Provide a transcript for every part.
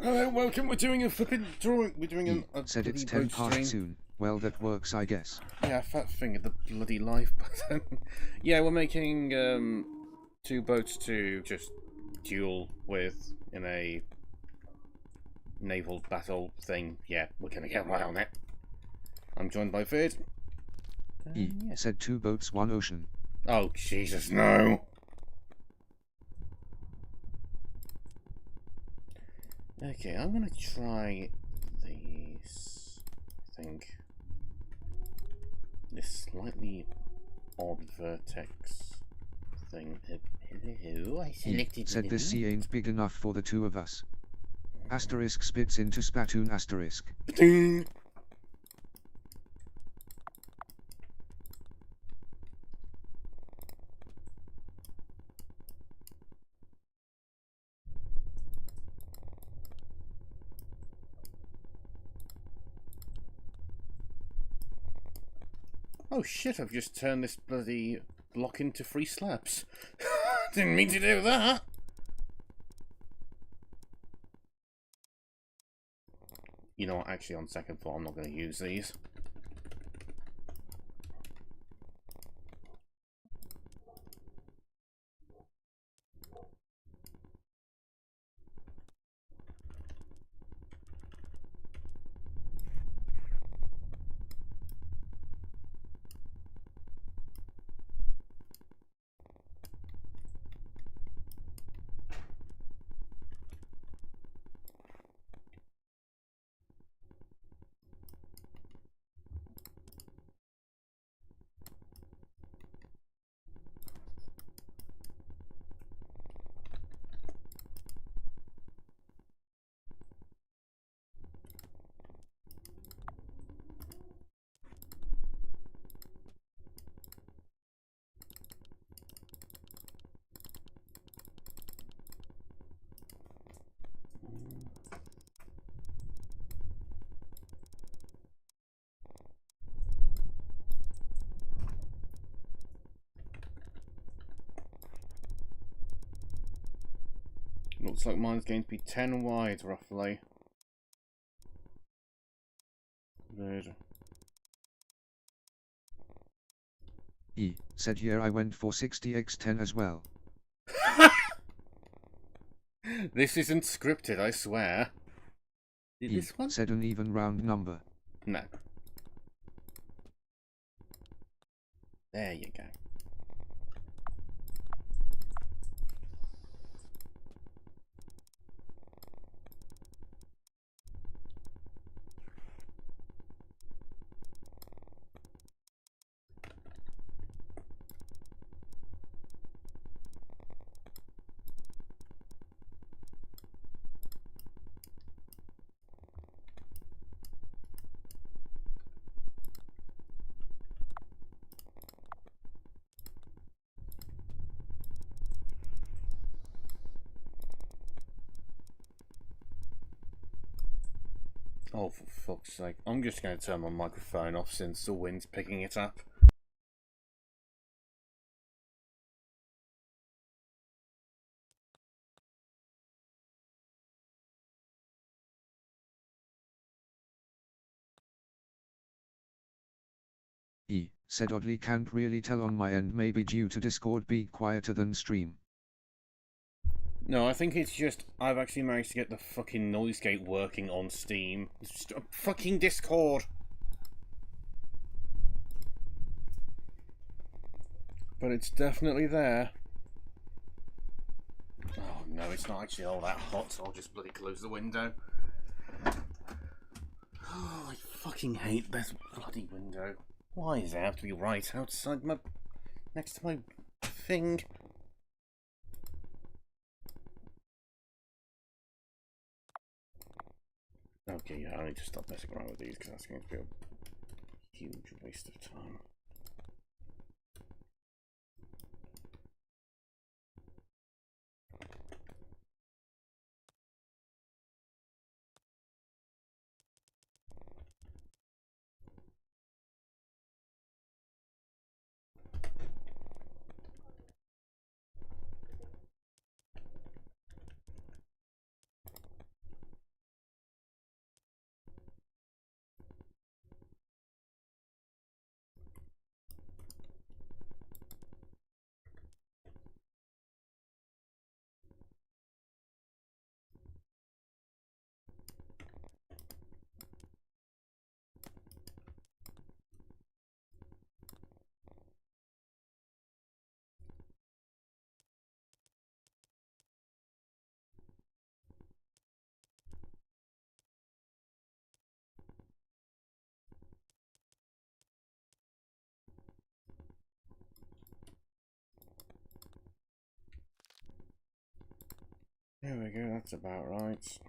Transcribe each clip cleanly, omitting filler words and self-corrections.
Hello, welcome. We're doing a flipping drawing. We're doing a said it's bloody 10 boat past stream. soon. Well, that works, I guess. Yeah, fat finger the bloody life button. Yeah, we're making two boats to just duel with in a naval battle thing. Yeah, we're gonna get right on it. I'm joined by Vid. Yeah. Said 2 boats, 1 ocean. Oh Jesus, no! Okay, I'm gonna try these. I think this slightly odd vertex thing. Hello, I selected Said this enemy. sea ain't big enough for the 2 of us. Asterisk spits into spatoon asterisk. Ding. Oh shit, I've just turned this bloody block into 3 slabs. Didn't mean to do that. You know what, actually on second thought I'm not going to use these. Looks like mine's going to be 10 wide, roughly. Good. Said here I went for 60x10 as well. This isn't scripted, I swear. This one? Said an even round number. No. There you go. Oh, for fuck's sake. I'm just going to turn my microphone off since the wind's picking it up. Said oddly can't really tell on my end, maybe due to Discord be quieter than stream. No, I think it's just I've actually managed to get the fucking noise gate working on Steam. It's just a fucking Discord. But it's definitely there. Oh no, it's not actually all that hot, so I'll just bloody close the window. Oh, I fucking hate this bloody window. Why does it have to be right outside my... next to my thing? Okay, yeah, I need to stop messing around with these because that's going to be a huge waste of time. There we go, that's about right.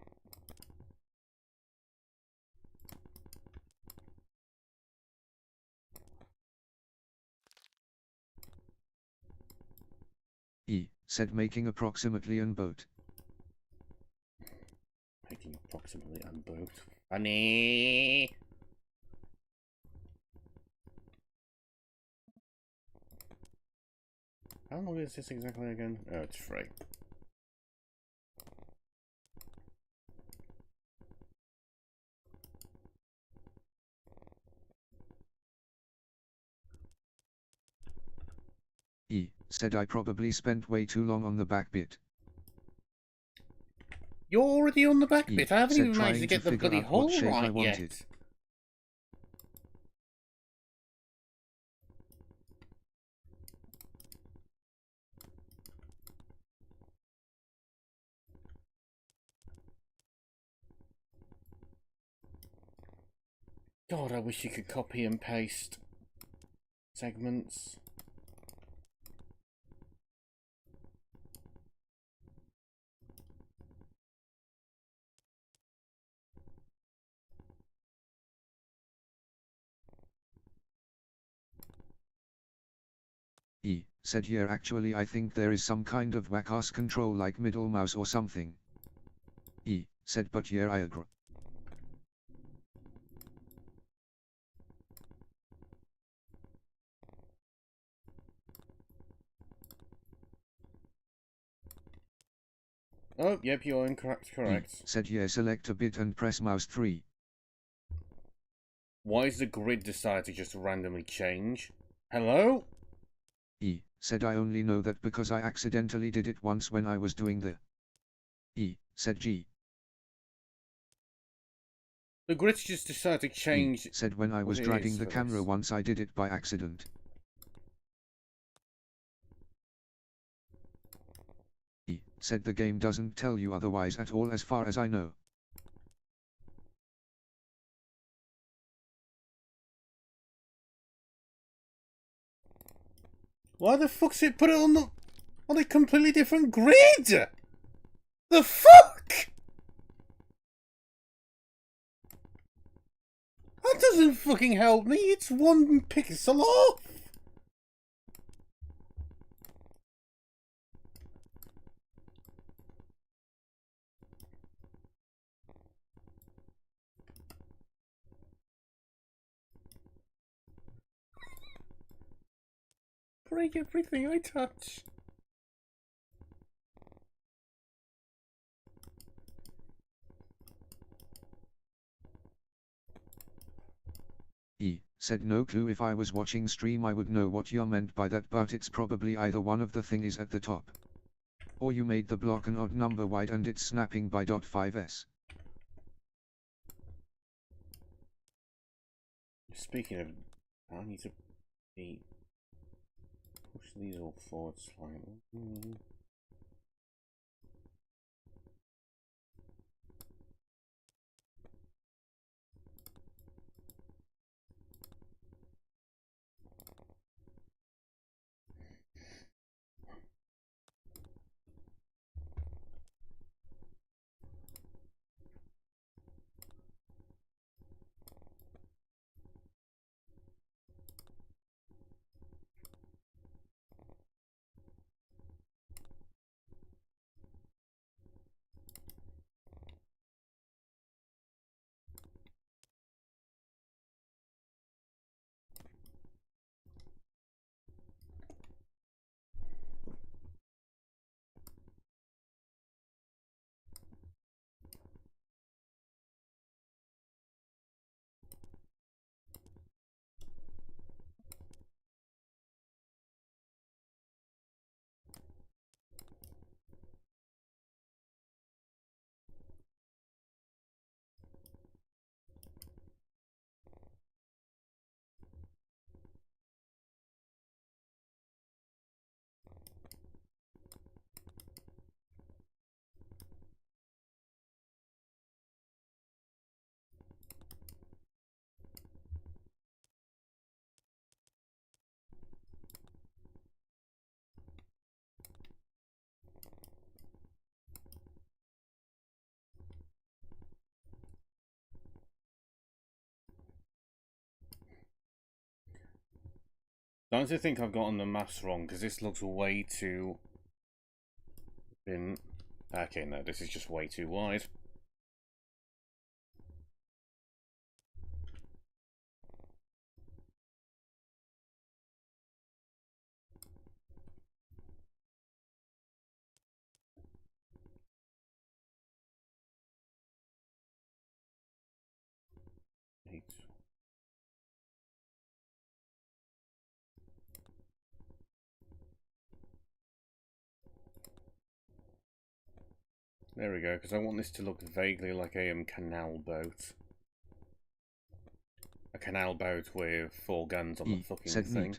E said making approximately an boat. Making approximately an boat. Funny! How long is this exactly again? Oh, it's free. E said I probably spent way too long on the back bit. You're already on the back E bit. I haven't said even managed to trying to get the figure bloody out what hole shape I right wanted. yet. God, I wish you could copy and paste segments. E said yeah, actually I think there is some kind of whack-ass control like middle mouse or something. E said but yeah, I agree. Oh, yep, you're incorrect. E Correct. said yeah, select a bit and press mouse 3. Why does the grid decide to just randomly change? Hello? E said I only know that because I accidentally did it once when I was doing the. E said G. The grid just decided to E change said when I was what it dragging is the for camera this. once I did it by accident. E said the game doesn't tell you otherwise at all as far as I know. Why the fuck's it put it on a completely different grid? The fuck? That doesn't fucking help me. It's one pixel off. Break everything I touch. E said no clue, if I was watching stream I would know what you meant by that, but it's probably either one of the thingies at the top. Or you made the block an odd number wide and it's snapping by .5s. Speaking of, I need to push these all forward slightly. I honestly think I've gotten the maths wrong, because this looks way too thin. Okay, no, this is just way too wide. Eight. There we go, because I want this to look vaguely like a canal boat. A canal boat with 4 guns on the fucking thing. Neat.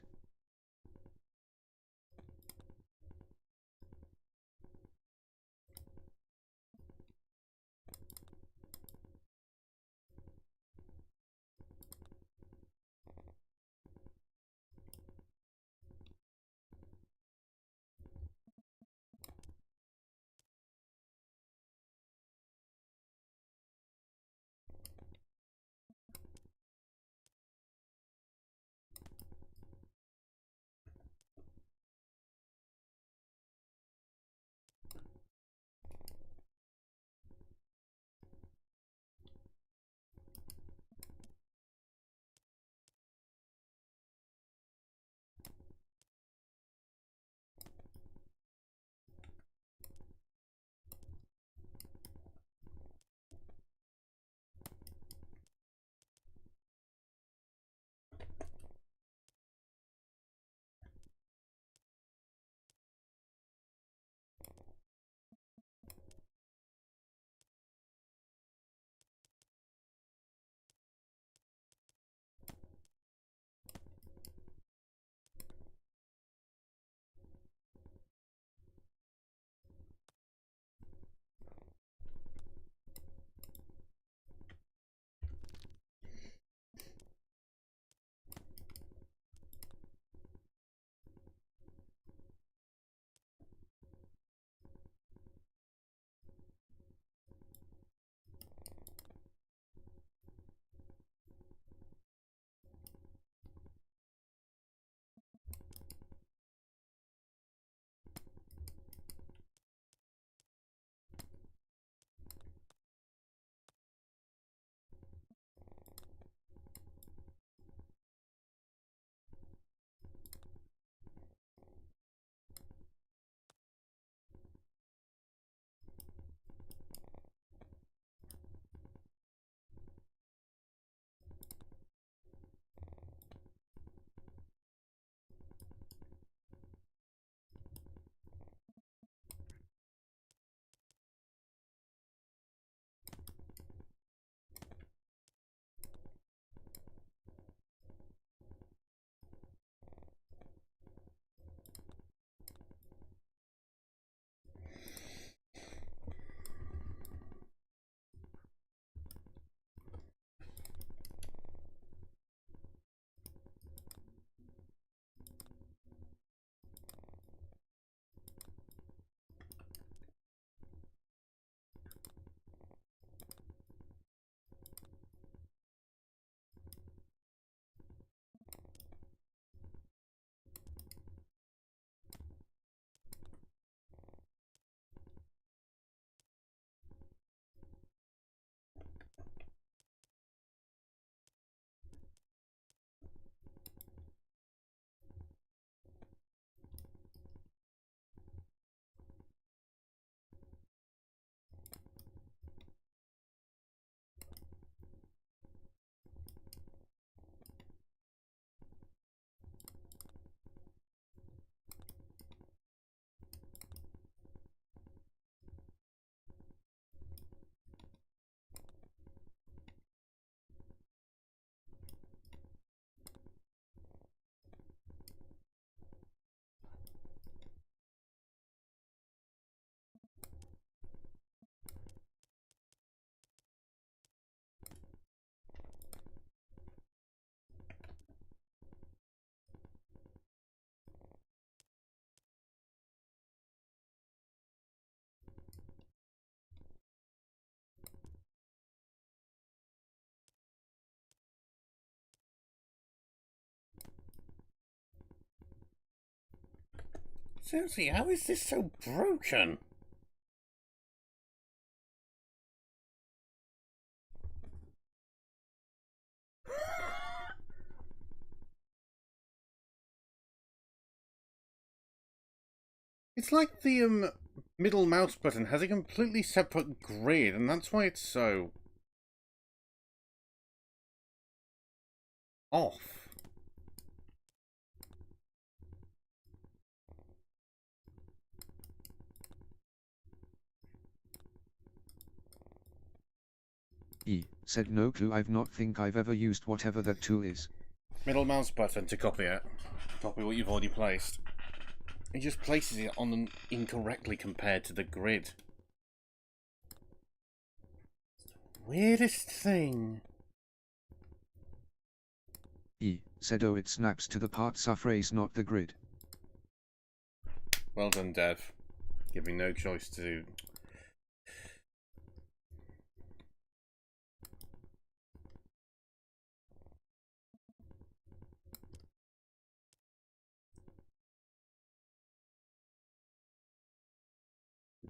Seriously, how is this so broken? It's like the middle mouse button has a completely separate grid, and that's why it's so off. Said no clue. I've not think I've ever used whatever that tool is. Middle mouse button to copy it. Copy what you've already placed. It just places it on them incorrectly compared to the grid. Weirdest thing. Said oh, it snaps to the part suffrage, not the grid. Well done, Dev. Give me no choice to...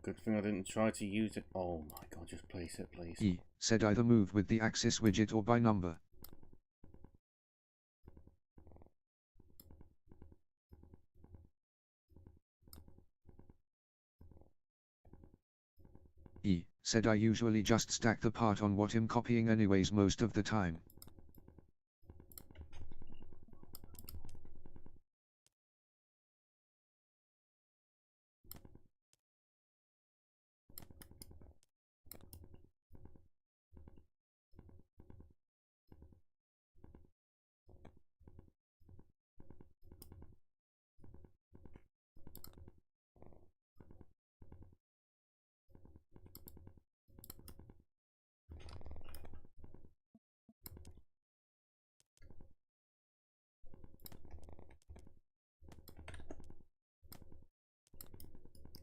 Good thing I didn't try to use it. Oh my god, just place it, please. Said either move with the axis widget or by number. Said I usually just stack the part on what I'm copying anyways most of the time.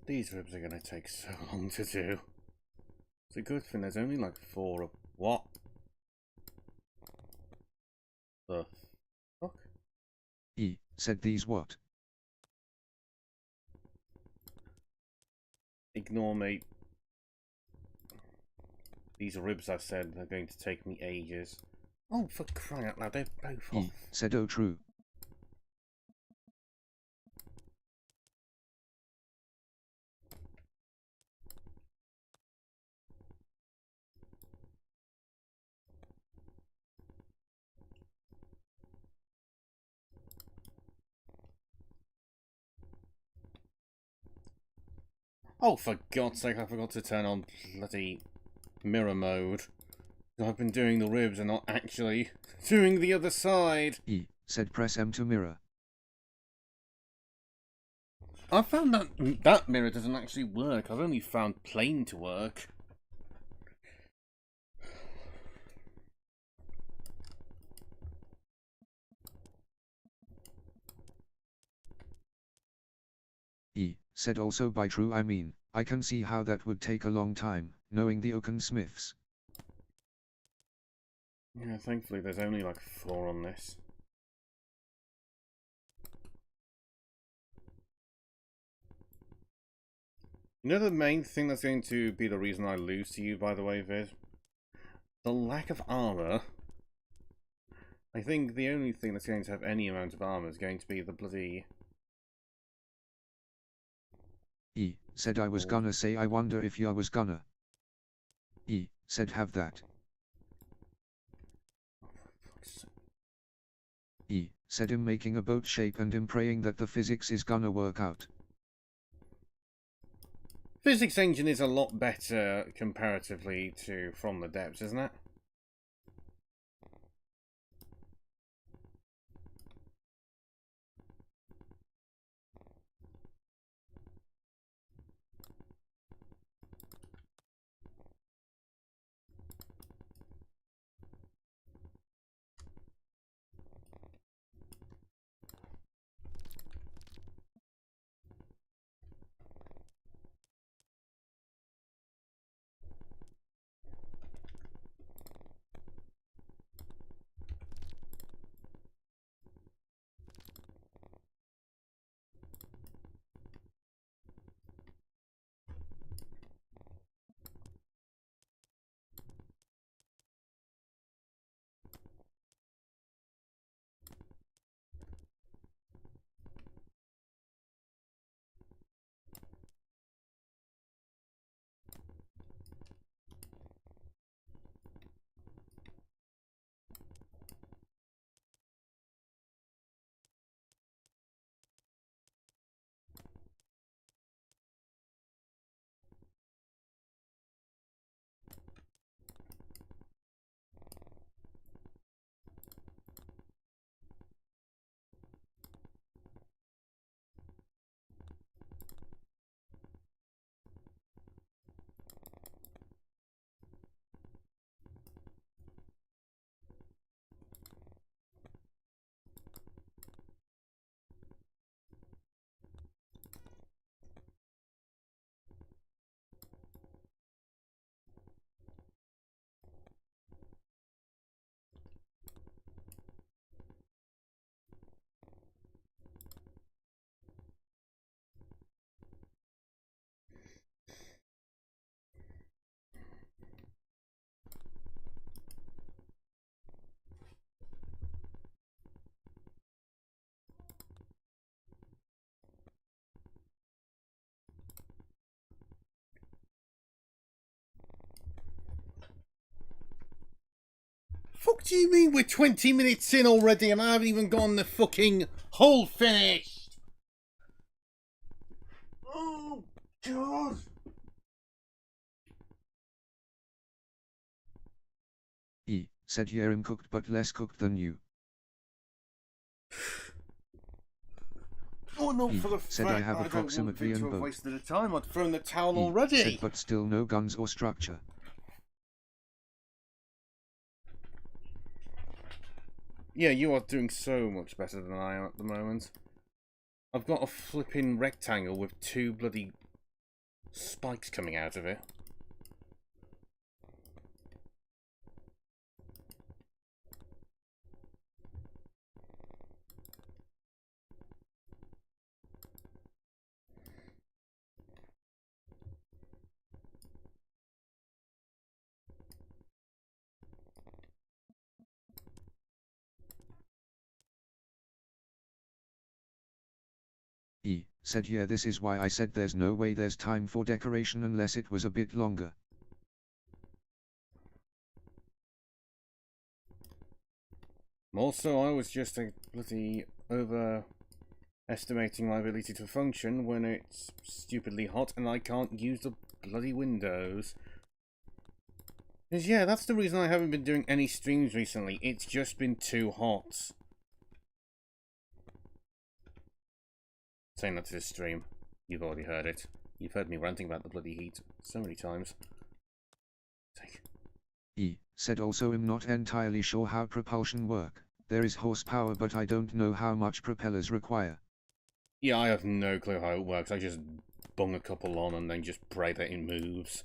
These ribs are going to take so long to do. It's a good thing there's only like 4 of... What? The fuck? Said these what? Ignore me. These ribs, I said, are going to take me ages. Oh, for crying out loud, they're both off. Said oh, true. Oh, for God's sake, I forgot to turn on bloody mirror mode. I've been doing the ribs and not actually doing the other side. Said press M to mirror. I found that that mirror doesn't actually work. I've only found plane to work. Said also by true I mean, I can see how that would take a long time, knowing the Oaken Smiths. Yeah, thankfully there's only like 4 on this. You know the main thing that's going to be the reason I lose to you, by the way, Viz? The lack of armour. I think the only thing that's going to have any amount of armour is going to be the bloody... Said I was gonna say I wonder if ya was gonna. Said have that. Said him making a boat shape and him praying that the physics is gonna work out. Physics engine is a lot better comparatively to From the Depths, isn't it? fuck do you mean we're 20 minutes in already and I haven't even gotten the fucking hull finished? Oh, God. E said Yerim cooked but less cooked than you. Oh no, E for the said fact I have I don't want approximately to an have boat. wasted the time. I'd thrown the towel E already. said but still no guns or structure. Yeah, you are doing so much better than I am at the moment. I've got a flipping rectangle with 2 bloody spikes coming out of it. E said yeah, this is why I said there's no way there's time for decoration unless it was a bit longer. Also, I was just a bloody overestimating my ability to function when it's stupidly hot and I can't use the bloody windows. Because yeah, that's the reason I haven't been doing any streams recently. It's just been too hot. Saying that to this stream. You've already heard it. You've heard me ranting about the bloody heat so many times. E said also I'm not entirely sure how propulsion work. There is horsepower but I don't know how much propellers require. Yeah, I have no clue how it works. I just bung a couple on and then just pray that it moves.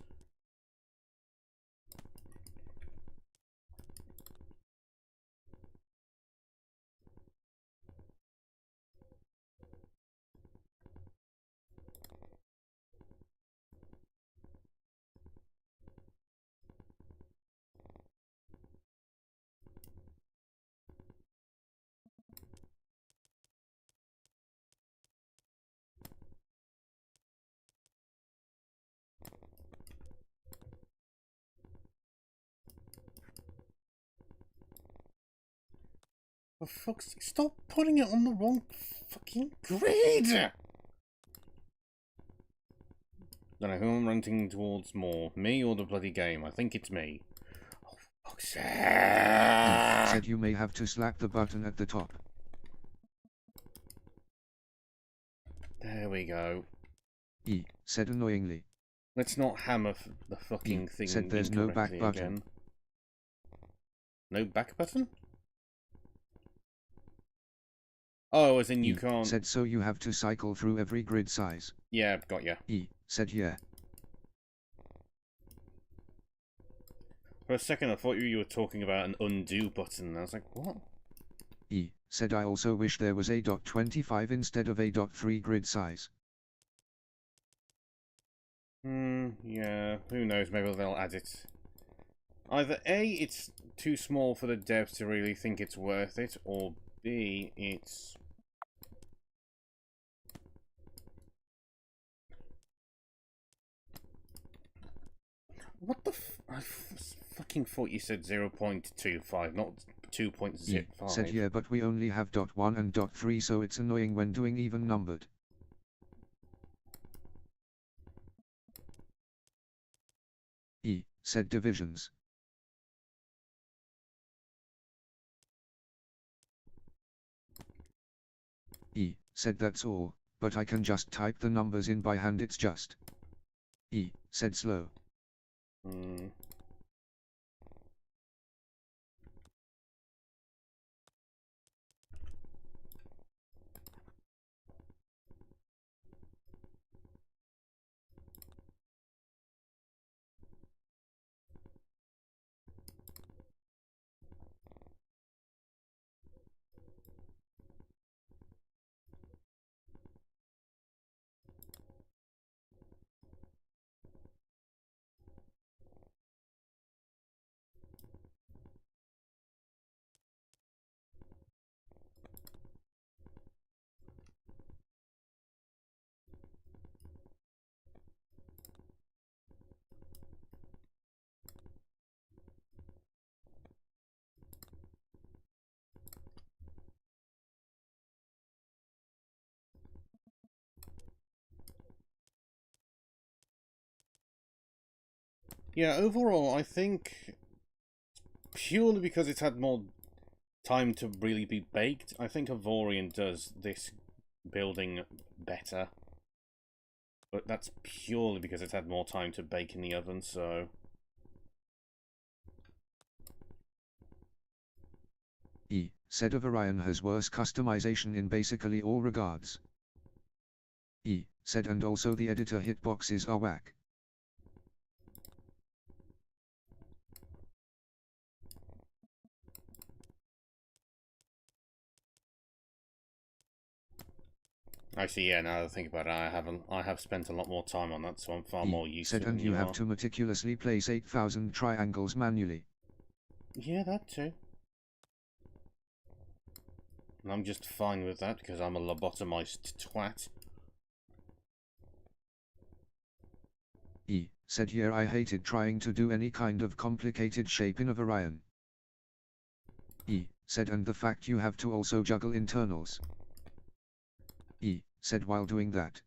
For fuck's sake, stop putting it on the wrong fucking grid! Don't know who I'm ranting towards more, me or the bloody game. I think it's me. Oh, fuck's sake! E said you may have to slap the button at the top. There we go. E said annoyingly. Let's not hammer the fucking thing said there's no back button. Again. No back button? Oh, as in you can't... said so you have to cycle through every grid size. Yeah, got ya. E said yeah. For a second I thought you were talking about an undo button. I was like, what? E said I also wish there was a .25 instead of a .3 grid size. Yeah, who knows, maybe they'll add it. Either A, it's too small for the devs to really think it's worth it, or B, it's... What the I fucking thought you said 0.25, not 2.05. Said yeah, but we only have .1 and .3, so it's annoying when doing even numbered. E said divisions. E said that's all, but I can just type the numbers in by hand, it's just. E said slow. Yeah, overall, I think purely because it's had more time to really be baked, I think Avorion does this building better. But that's purely because it's had more time to bake in the oven, so... Said of Orion has worse customization in basically all regards. Said and also the editor hitboxes are whack. I see, yeah, now that I think about it, I have spent a lot more time on that, so I'm far more used Said to it and than you you have are. to meticulously place 8,000 triangles manually. Yeah, that too. And I'm just fine with that, because I'm a lobotomized twat. Said yeah, I hated trying to do any kind of complicated shape in of Orion. Said and the fact you have to also juggle internals. Said while doing that.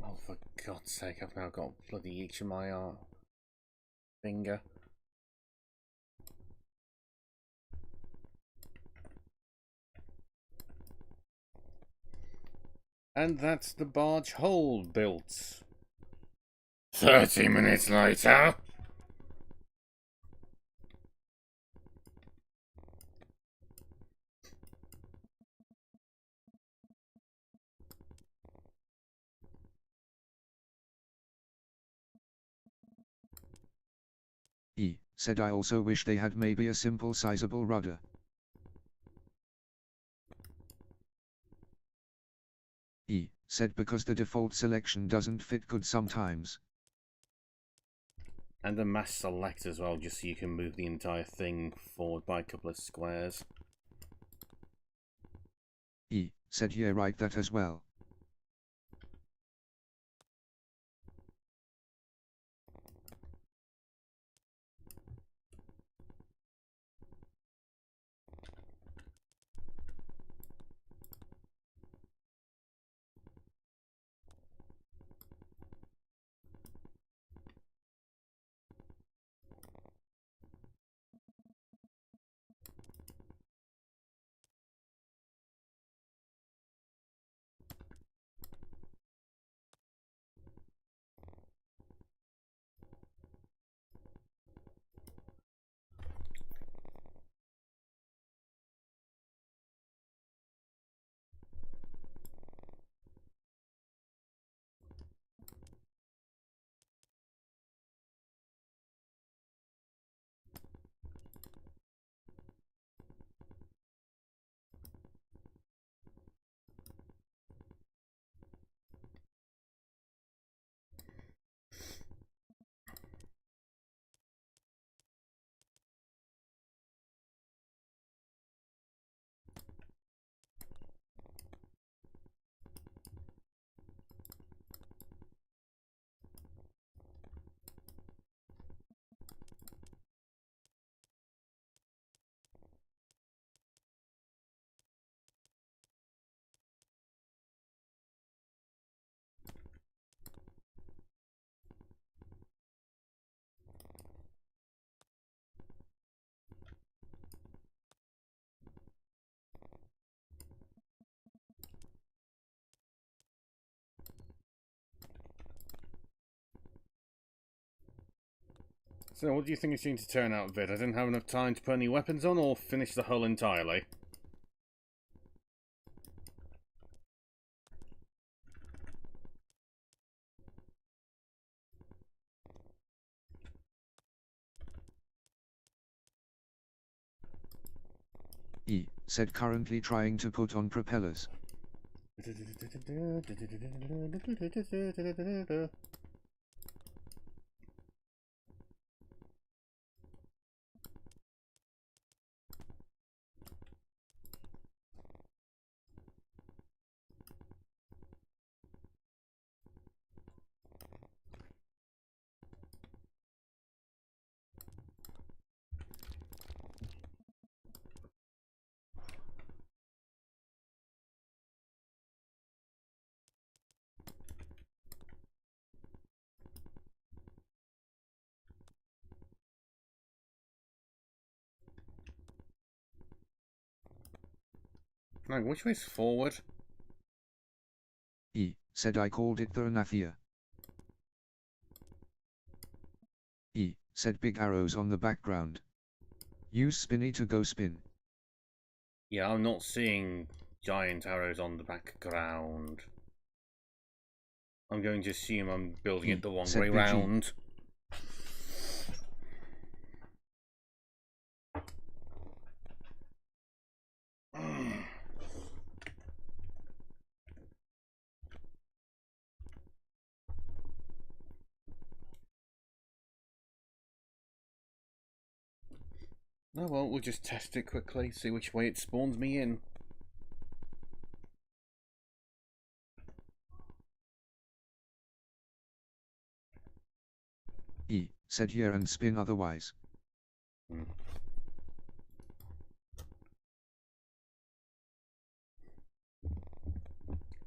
Oh, for God's sake, I've now got bloody itch in my finger. And that's the barge hold built. 30 minutes later. Said I also wish they had maybe a simple sizable rudder. Said because the default selection doesn't fit good sometimes. And the mass select as well, just so you can move the entire thing forward by a couple of squares. Said yeah, right, that as well. So, what do you think it's going to turn out of it? I didn't have enough time to put any weapons on or finish the hull entirely. Said currently trying to put on propellers. Now, which way's forward? E said I called it the Anathia. E said big arrows on the background. Use spinny to go spin. Yeah, I'm not seeing giant arrows on the background. I'm going to assume I'm building it the wrong way round. Oh well, we'll just test it quickly, see which way it spawns me in. E said here and spin otherwise.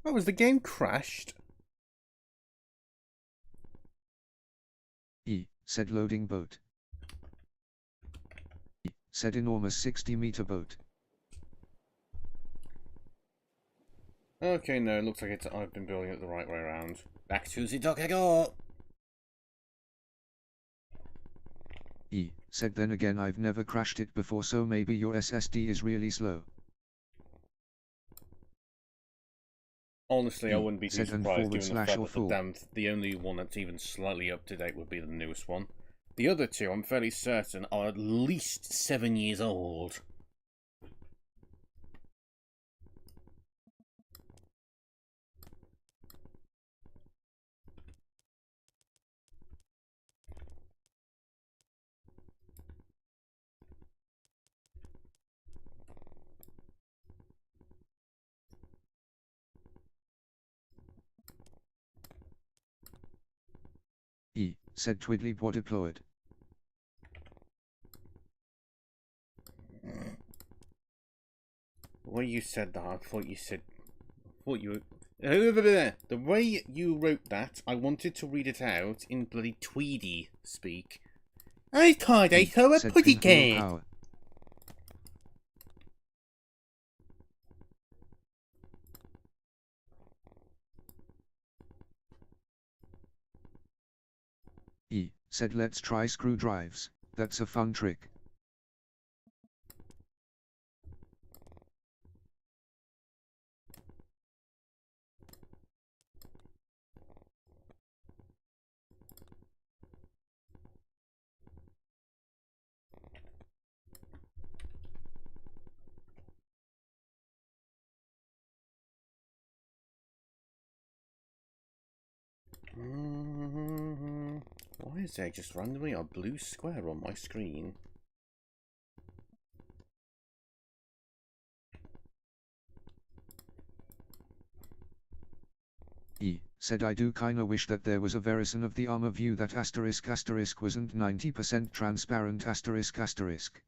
Oh, has the game crashed? E said loading boat. E said enormous 60-meter boat. Okay, no, it looks like I've been building it the right way around. Back to the dock I go! E said then again I've never crashed it before, so maybe your SSD is really slow. Honestly, I wouldn't be too surprised given the fact that the only one that's even slightly up to date would be the newest one. The other two, I'm fairly certain, are at least 7 years old. E said Twiddlyboard deployed. The way you said that, I thought you the way you wrote that, I wanted to read it out in bloody Tweedy speak. I thought I saw a putty cat. E said let's try screw drives, that's a fun trick. Why is there just randomly a blue square on my screen? E said I do kinda wish that there was a version of the armor view that asterisk wasn't 90% transparent asterisk.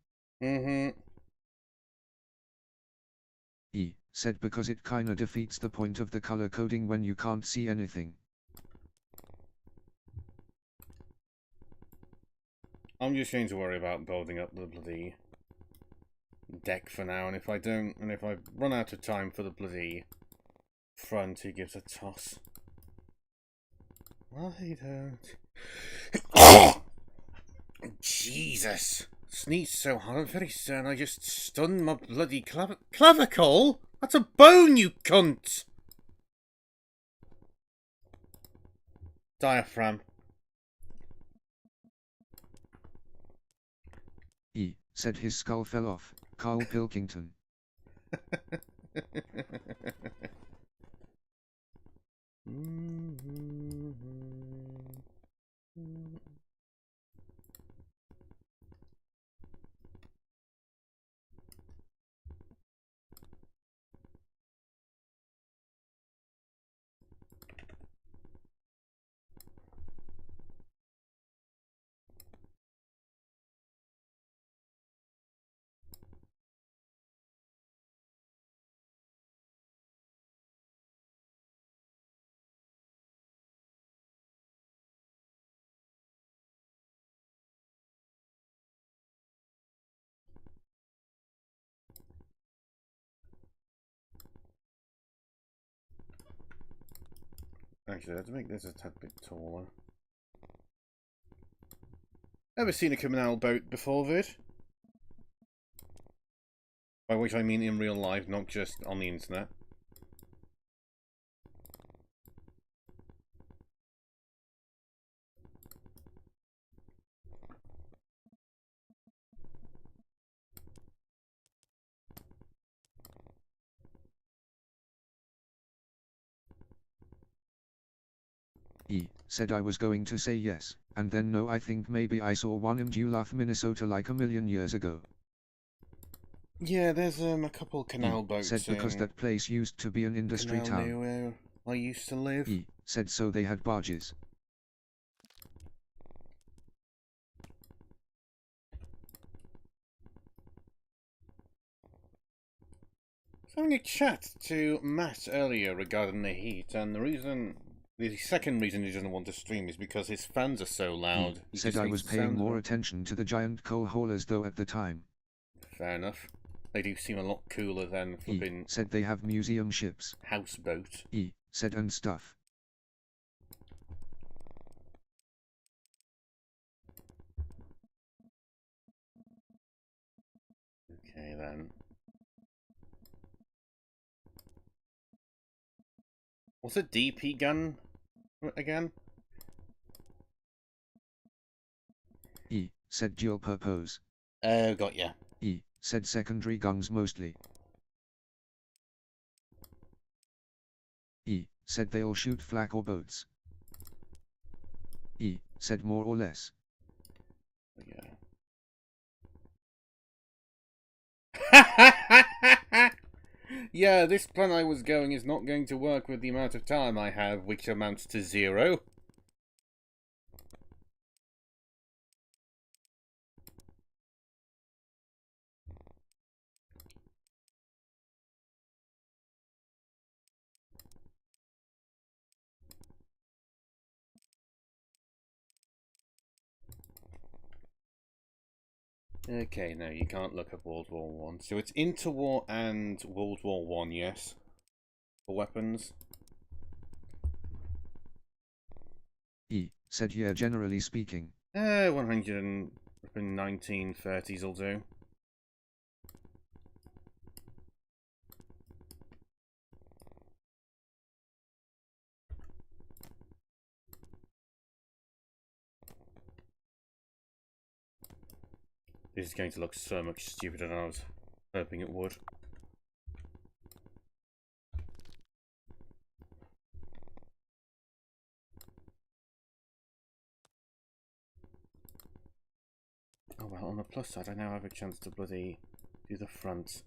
E said because it kinda defeats the point of the color coding when you can't see anything. I'm just going to worry about building up the bloody deck for now, and if I run out of time for the bloody front, he gives a toss. I don't. Jesus! Sneezed so hard, I'm very certain I just stunned my bloody clavicle? That's a bone, you cunt! Diaphragm. E said his skull fell off, Carl Pilkington. Actually, let's make this a tad bit taller. Ever seen a canal boat before, Vid? By which I mean in real life, not just on the internet. He said I was going to say yes, and then no, I think maybe I saw one in Duluth, Minnesota like a million years ago. Yeah, there's a couple canal boats Said because that place used to be an industry Canal town. near where I used to live. He said so they had barges. I was having a chat to Matt earlier regarding the heat, and the second reason he doesn't want to stream is because his fans are so loud. He said I was paying more attention to the giant coal haulers though at the time. Fair enough. They do seem a lot cooler than flipping. Said they have museum ships. Houseboat. He said and stuff. Okay then. What's a DP gun again? He said dual purpose. Oh, got ya. He said secondary guns mostly. He said they all shoot flak or boats. He said more or less. Yeah. Yeah, this plan I was going is not going to work with the amount of time I have, which amounts to 0. Okay, no, you can't look up World War One. So it's Interwar and World War One, yes? For weapons? He said yeah, generally speaking. 1930s will do. This is going to look so much stupider than I was hoping it would. Oh well, on the plus side, I now have a chance to bloody do the front.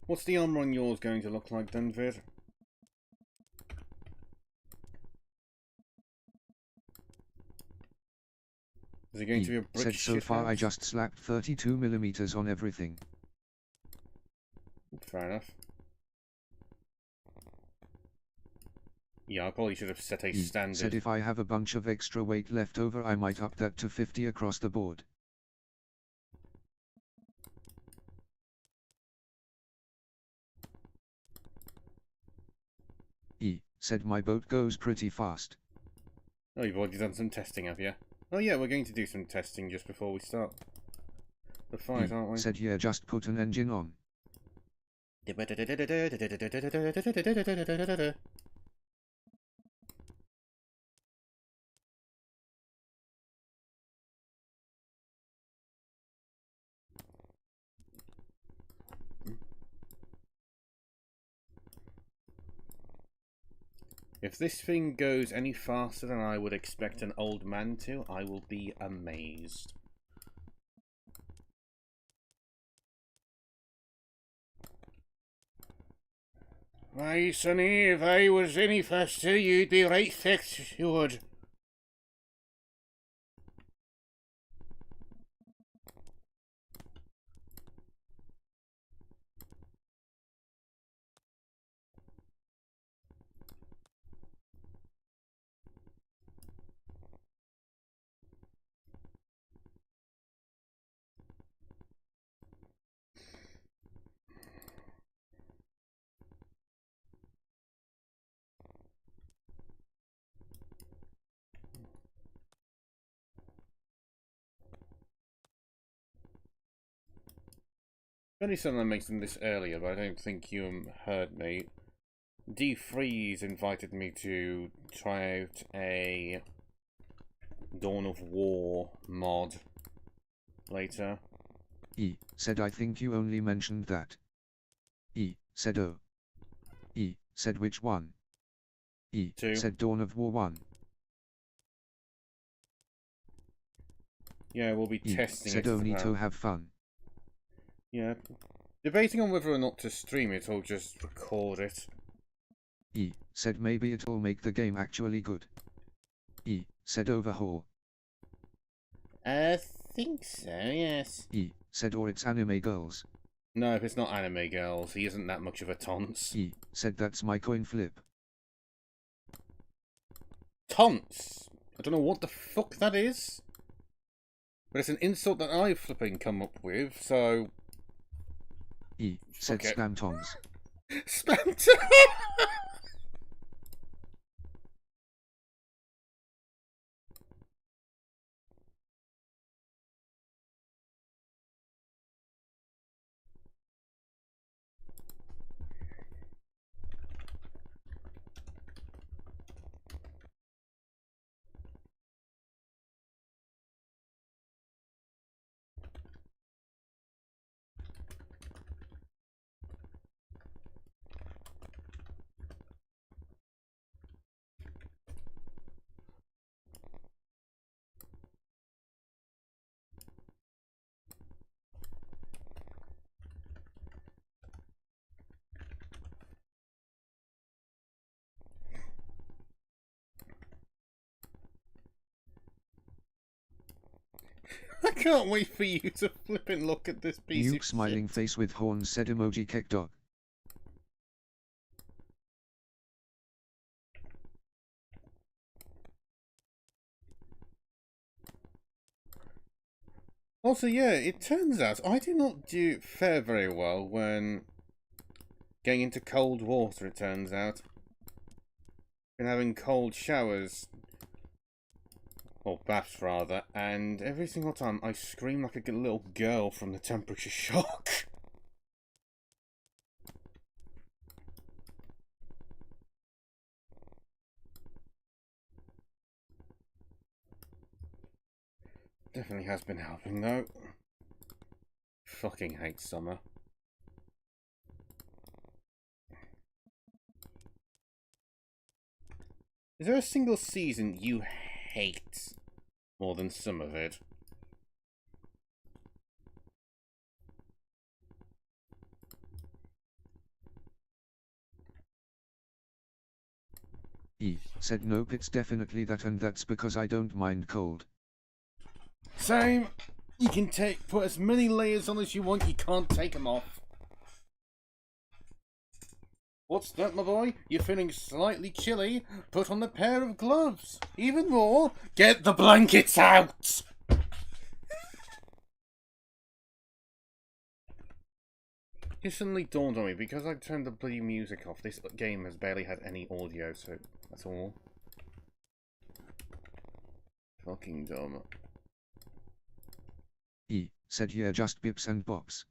What's the armor on yours going to look like then, Vid? Is it going to be a brick said so far I just slapped 32mm on everything. Fair enough. Yeah, I probably should have set a standard. Said if I have a bunch of extra weight left over I might up that to 50 across the board. He said my boat goes pretty fast. Oh, you've already done some testing, have you? Oh yeah, we're going to do some testing just before we start the fight, aren't we? Said yeah, just put an engine on. If this thing goes any faster than I would expect an old man to, I will be amazed. Why, sonny, if I was any faster, you'd be right fixed, you would. Only something I mentioned this earlier, but I don't think you heard me. D3's invited me to try out a Dawn of War mod later. E said I think you only mentioned that. E said oh. E said which one? E 2. said Dawn of War 1. Yeah, we'll be E testing said it. only to have fun. Yeah. Debating on whether or not to stream it or just record it. E said maybe it'll make the game actually good. E said overhaul. I think so, yes. E said or it's anime girls. No, if it's not anime girls, he isn't that much of a tonce. E said that's my coin flip. Tonce? I don't know what the fuck that is. But it's an insult that I've flipping come up with, so... E said Fuck it. spam tongs. Spam I can't wait for you to flip and look at this piece Nuke of smiling shit. face with horns said emoji kek dog. Also, yeah, it turns out I do not do fare very well when getting into cold water, it turns out. Been having cold showers, or baths rather, and every single time I scream like a little girl from the temperature shock. Definitely has been helping though. Fucking hate summer. Is there a single season you hate more than some of it? E said nope, it's definitely that, and that's because I don't mind cold. Same. You can put as many layers on as you want, you can't take them off. What's that, my boy? You're feeling slightly chilly? Put on a pair of gloves. Even more, get the blankets out! It suddenly dawned on me, because I turned the bloody music off, this game has barely had any audio, so that's all. Fucking dumb. E said yeah, just bips and bops.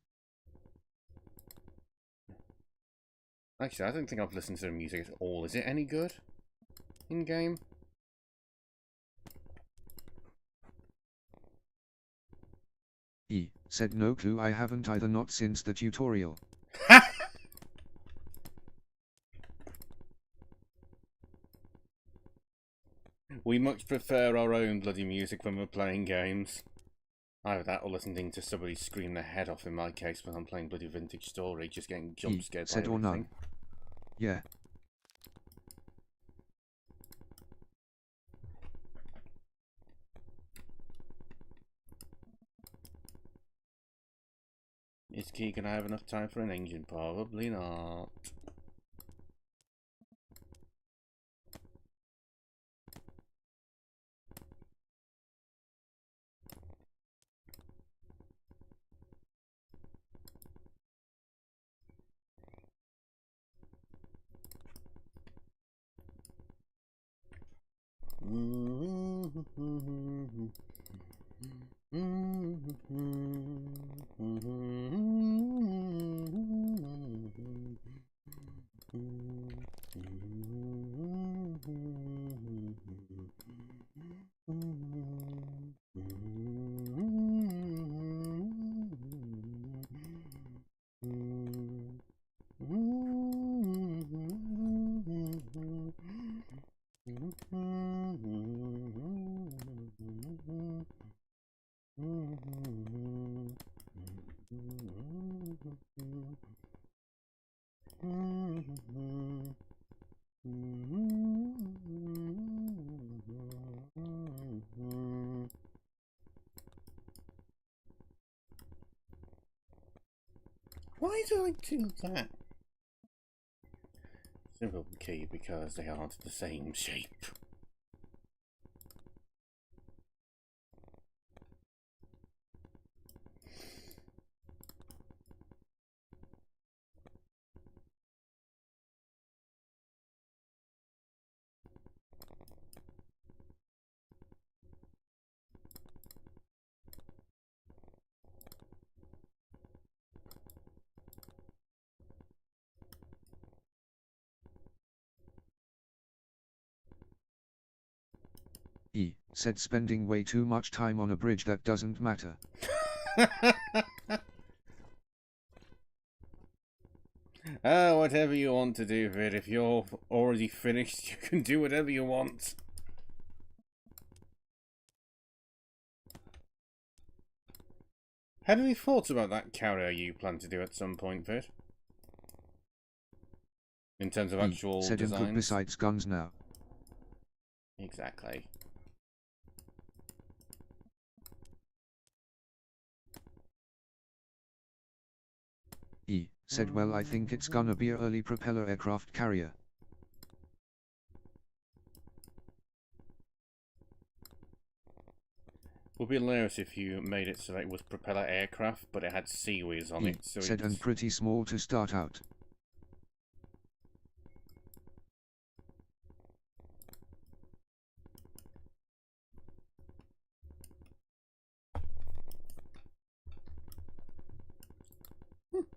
Actually, I don't think I've listened to the music at all. Is it any good? In-game? E said no clue, I haven't either, not since the tutorial. We much prefer our own bloody music when we're playing games. Either that or listening to somebody scream their head off in my case when I'm playing bloody Vintage Story, just getting jump scared by Said or everything. none. Yeah. Is Key gonna have enough time for an engine? Probably not. Why do I do that? Simple Key, because they aren't the same shape. Said spending way too much time on a bridge that doesn't matter. Whatever you want to do with it. If you're already finished, you can do whatever you want. Had any thoughts about that carrier you plan to do at some point, Vid? In terms of actual said designs? Good besides guns now. Exactly. Said well I think it's gonna be a early propeller aircraft carrier. Would be hilarious if you made it so that it was propeller aircraft, but it had seaways on it. So said and pretty small to start out.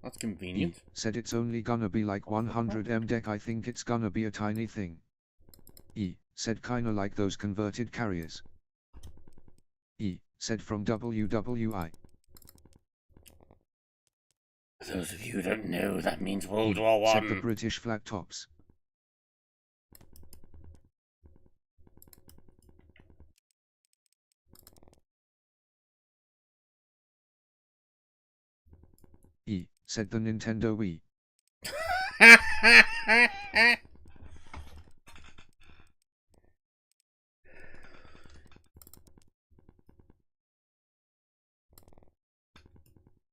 That's convenient. Said it's only gonna be like 100 M deck. I think it's gonna be a tiny thing. Said kinda like those converted carriers. Said from WWI. For those of you who don't know, that means World War I. Said the British flat tops. Said the Nintendo Wii. I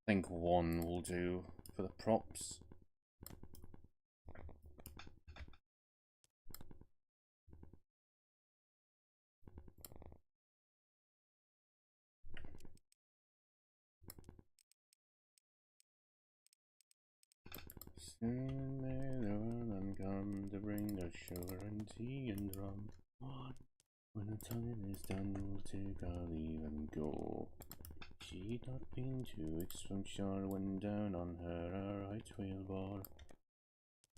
think one will do for the props. Soon may the woman come to bring us sugar and tea and rum. When the tonguing is done, we'll take our leave and go. She'd not been 2 weeks from shore when down on her a right whale bore.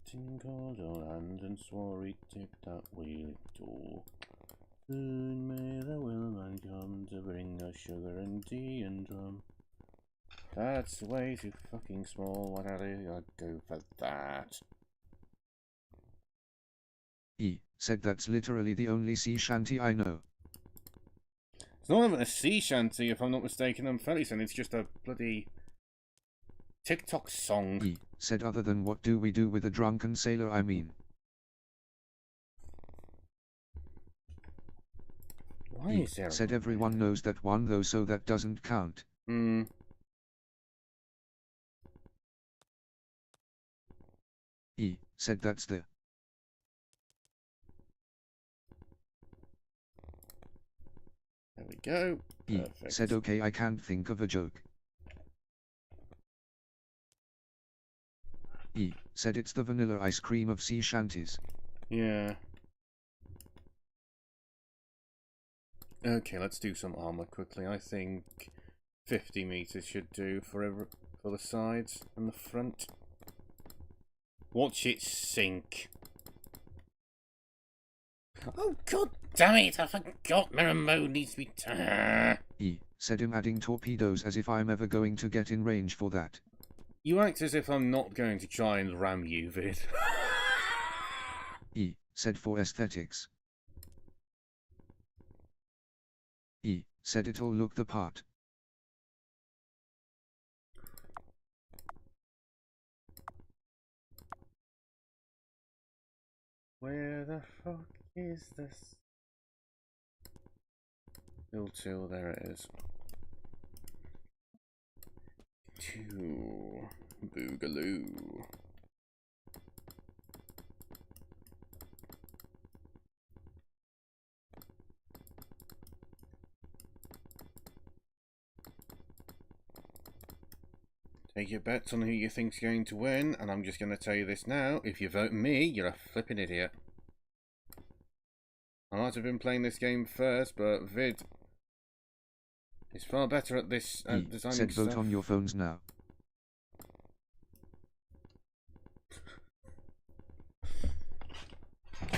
Tin called old hand and swore he'd take that whale in tow. Soon may the whaleman come to bring us sugar and tea and rum. That's way too fucking small. What hell I'd go for that? E said that's literally the only sea shanty I know. It's not even a sea shanty, if I'm not mistaken. I'm fairly certain it's just a bloody TikTok song. E said other than what do we do with a drunken sailor, I mean. Why E is there? said everyone knows that one though, so that doesn't count. E said that's the. There we go. E Perfect. said okay, I can't think of a joke. E said it's the vanilla ice cream of sea shanties. Yeah. Okay, let's do some armor quickly. I think 50 meters should do for the sides and the front. Watch it sink. Oh god damn it! I forgot my remote needs to be. E said him adding torpedoes as if I'm ever going to get in range for that. You act as if I'm not going to try and ram you, Vid. E said for aesthetics. E said it'll look the part. Where the fuck is this? Bill 2, there it is. 2. Boogaloo. Take your bets on who you think's going to win, and I'm just going to tell you this now. If you vote me, you're a flippin' idiot. I might have been playing this game first, but Vid is far better at this designing said vote stuff. on your phones now.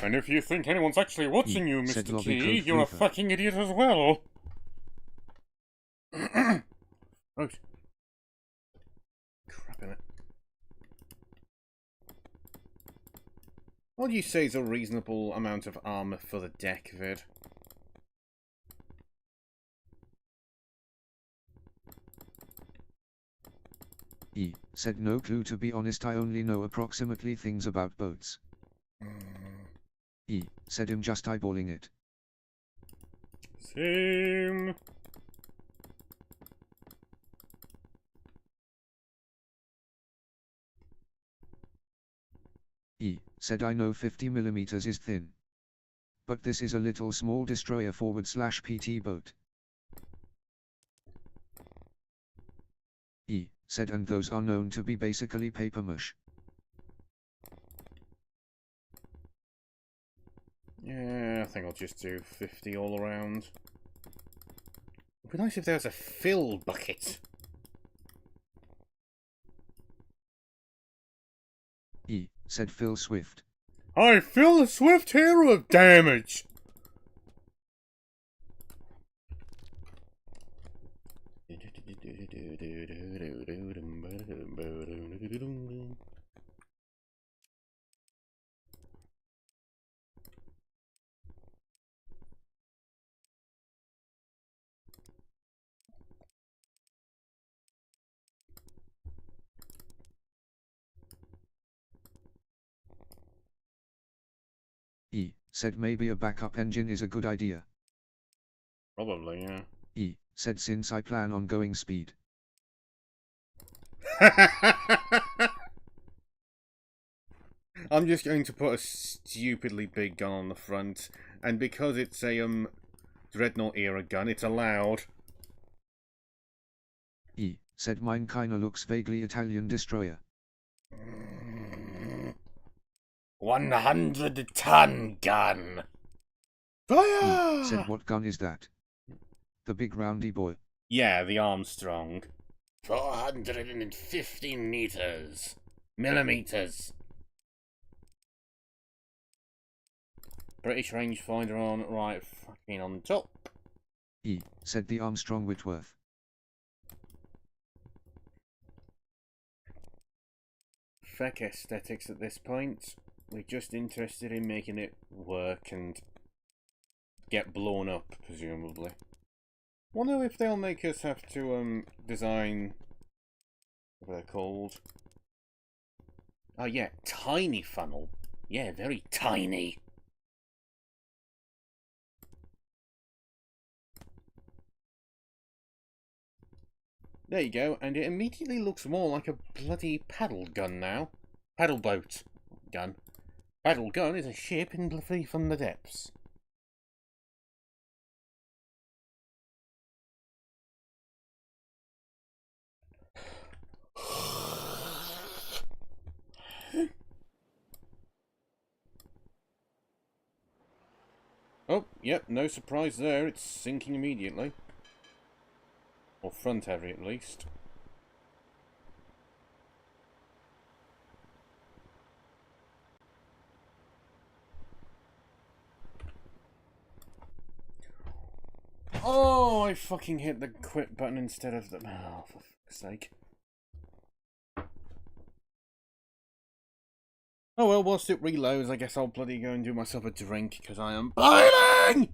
And if you think anyone's actually watching you, said Mr. lobby Key, code you're a Freefer. fucking idiot as well. Oh. Crap in it. What do you say is a reasonable amount of armor for the deck, Vid? E said no clue, to be honest, I only know approximately things about boats. E said him just eyeballing it. Same. E said I know 50mm is thin. But this is a little small destroyer / PT boat. E said and those are known to be basically paper mush. Yeah, I think I'll just do 50 all around. It'd be nice if there was a fill bucket. E said Phil Swift. I feel the swift hero of damage. E said maybe a backup engine is a good idea. Probably, yeah. E said since I plan on going speed. I'm just going to put a stupidly big gun on the front, and because it's a Dreadnought era gun, it's allowed. E said mine kinda looks vaguely Italian destroyer. 100-ton gun. Fire! E said what gun is that? The big roundy boy. Yeah, the Armstrong. 450 meters. Millimeters. British rangefinder on, right, fucking on top. E said the Armstrong Whitworth. Feck aesthetics at this point. We're just interested in making it work and get blown up, presumably. Wonder if they'll make us have to design what they're called. Oh yeah, tiny funnel. Yeah, very tiny. There you go, and it immediately looks more like a bloody paddle gun now. Paddle boat gun. Paddle gun is a ship in flee from the depths. Oh, yep, no surprise there. It's sinking immediately. Or front heavy, at least. Oh, I fucking hit the quit button instead of the... Oh, for fuck's sake. Oh well, whilst it reloads, I guess I'll bloody go and do myself a drink, because I am boiling!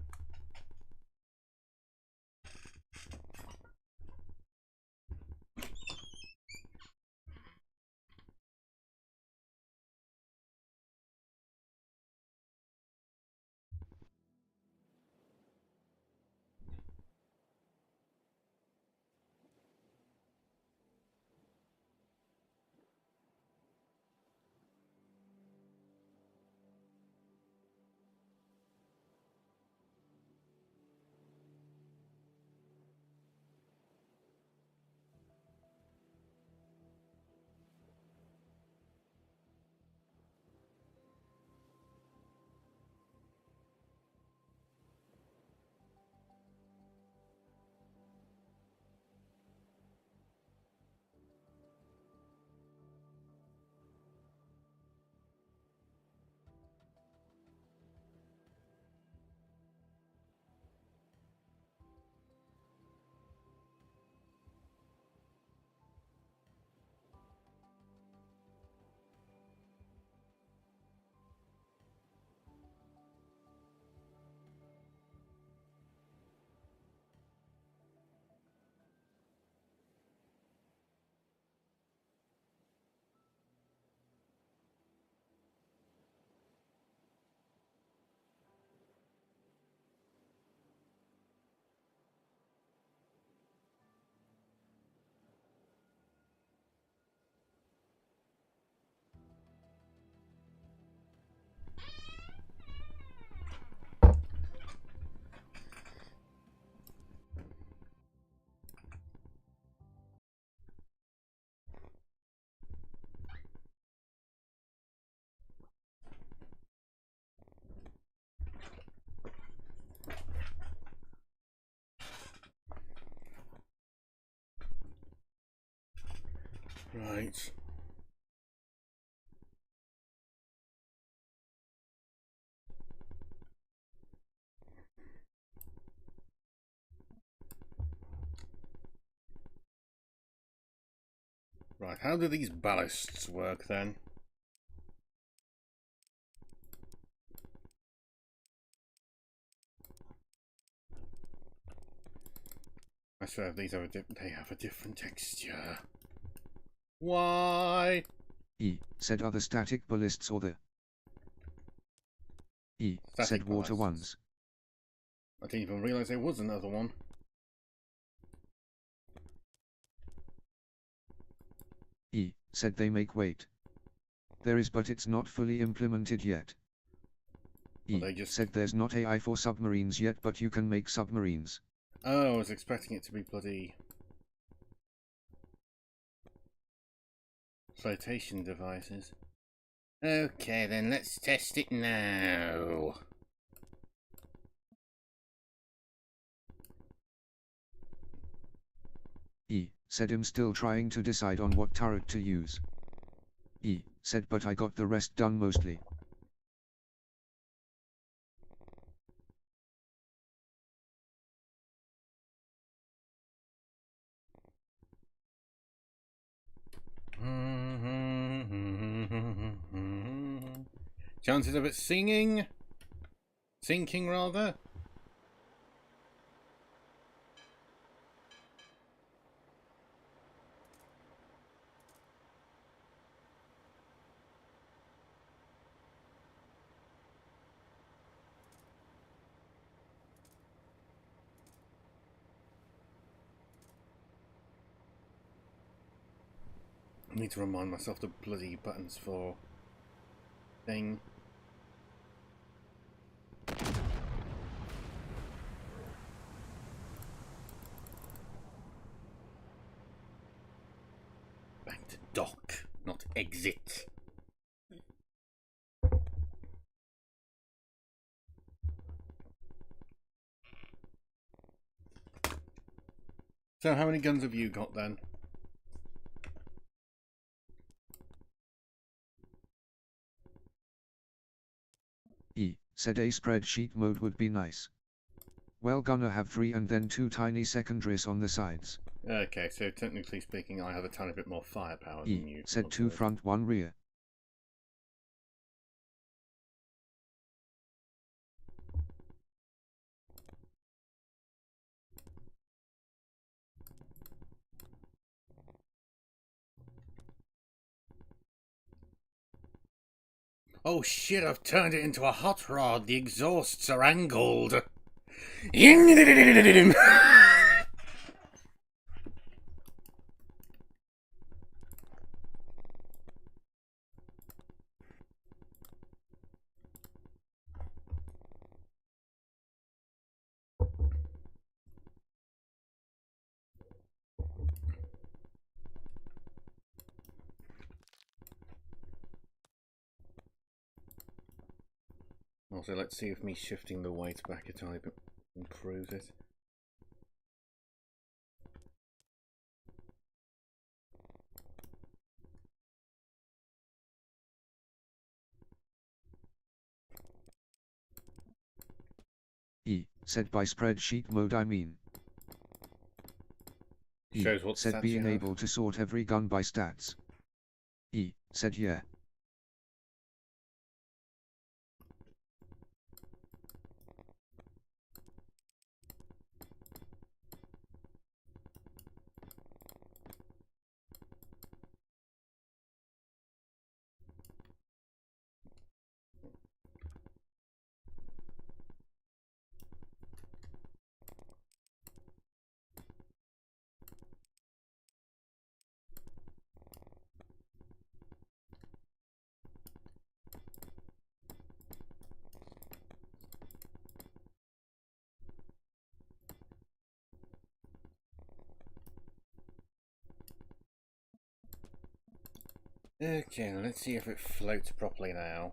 Right. Right, how do these ballasts work then? I swear these are they have a different texture. Why? Said other static ballists or the Static said water ballasts. ones. I didn't even realise there was another one. Said they make weight. There is, but it's not fully implemented yet. Well, they just... said there's not AI for submarines yet, but you can make submarines. Oh, I was expecting it to be bloody... flotation devices. Okay, then let's test it now. Said I'm still trying to decide on what turret to use. Said but I got the rest done mostly. Chances of it sinking, rather. I need to remind myself the bloody buttons for thing. Back to dock, not exit. So how many guns have you got then? Said a spreadsheet mode would be nice. Well, gonna have 3 and then 2 tiny secondaries on the sides. Okay, so technically speaking, I have a tiny bit more firepower than you. Said 2 front, 1 rear. Oh shit, I've turned it into a hot rod. The exhausts are angled. Also, let's see if me shifting the weight back a tiny bit improves it. Said by spreadsheet mode I mean. Shows what Said stats being you have. able to sort every gun by stats. Said yeah. Okay, let's see if it floats properly now.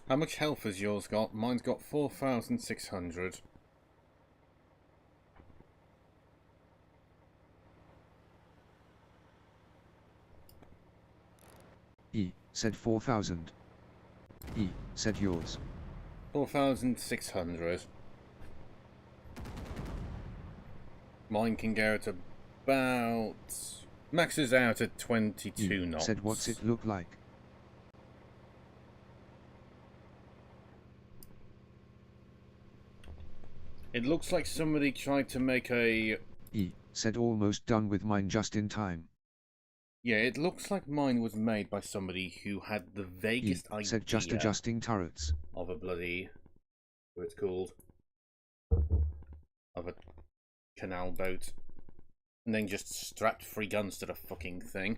How much health has yours got? Mine's got 4,600. Said 4,000. Said yours. 4,600. Mine can go to about... maxes out at 22 knots. Said what's it look like? It looks like somebody tried to make a... Said almost done with mine just in time. Yeah, it looks like mine was made by somebody who had the vaguest idea... Said just adjusting turrets. ...of a bloody... what it's called... of a canal boat. And then just strapped 3 guns to the fucking thing.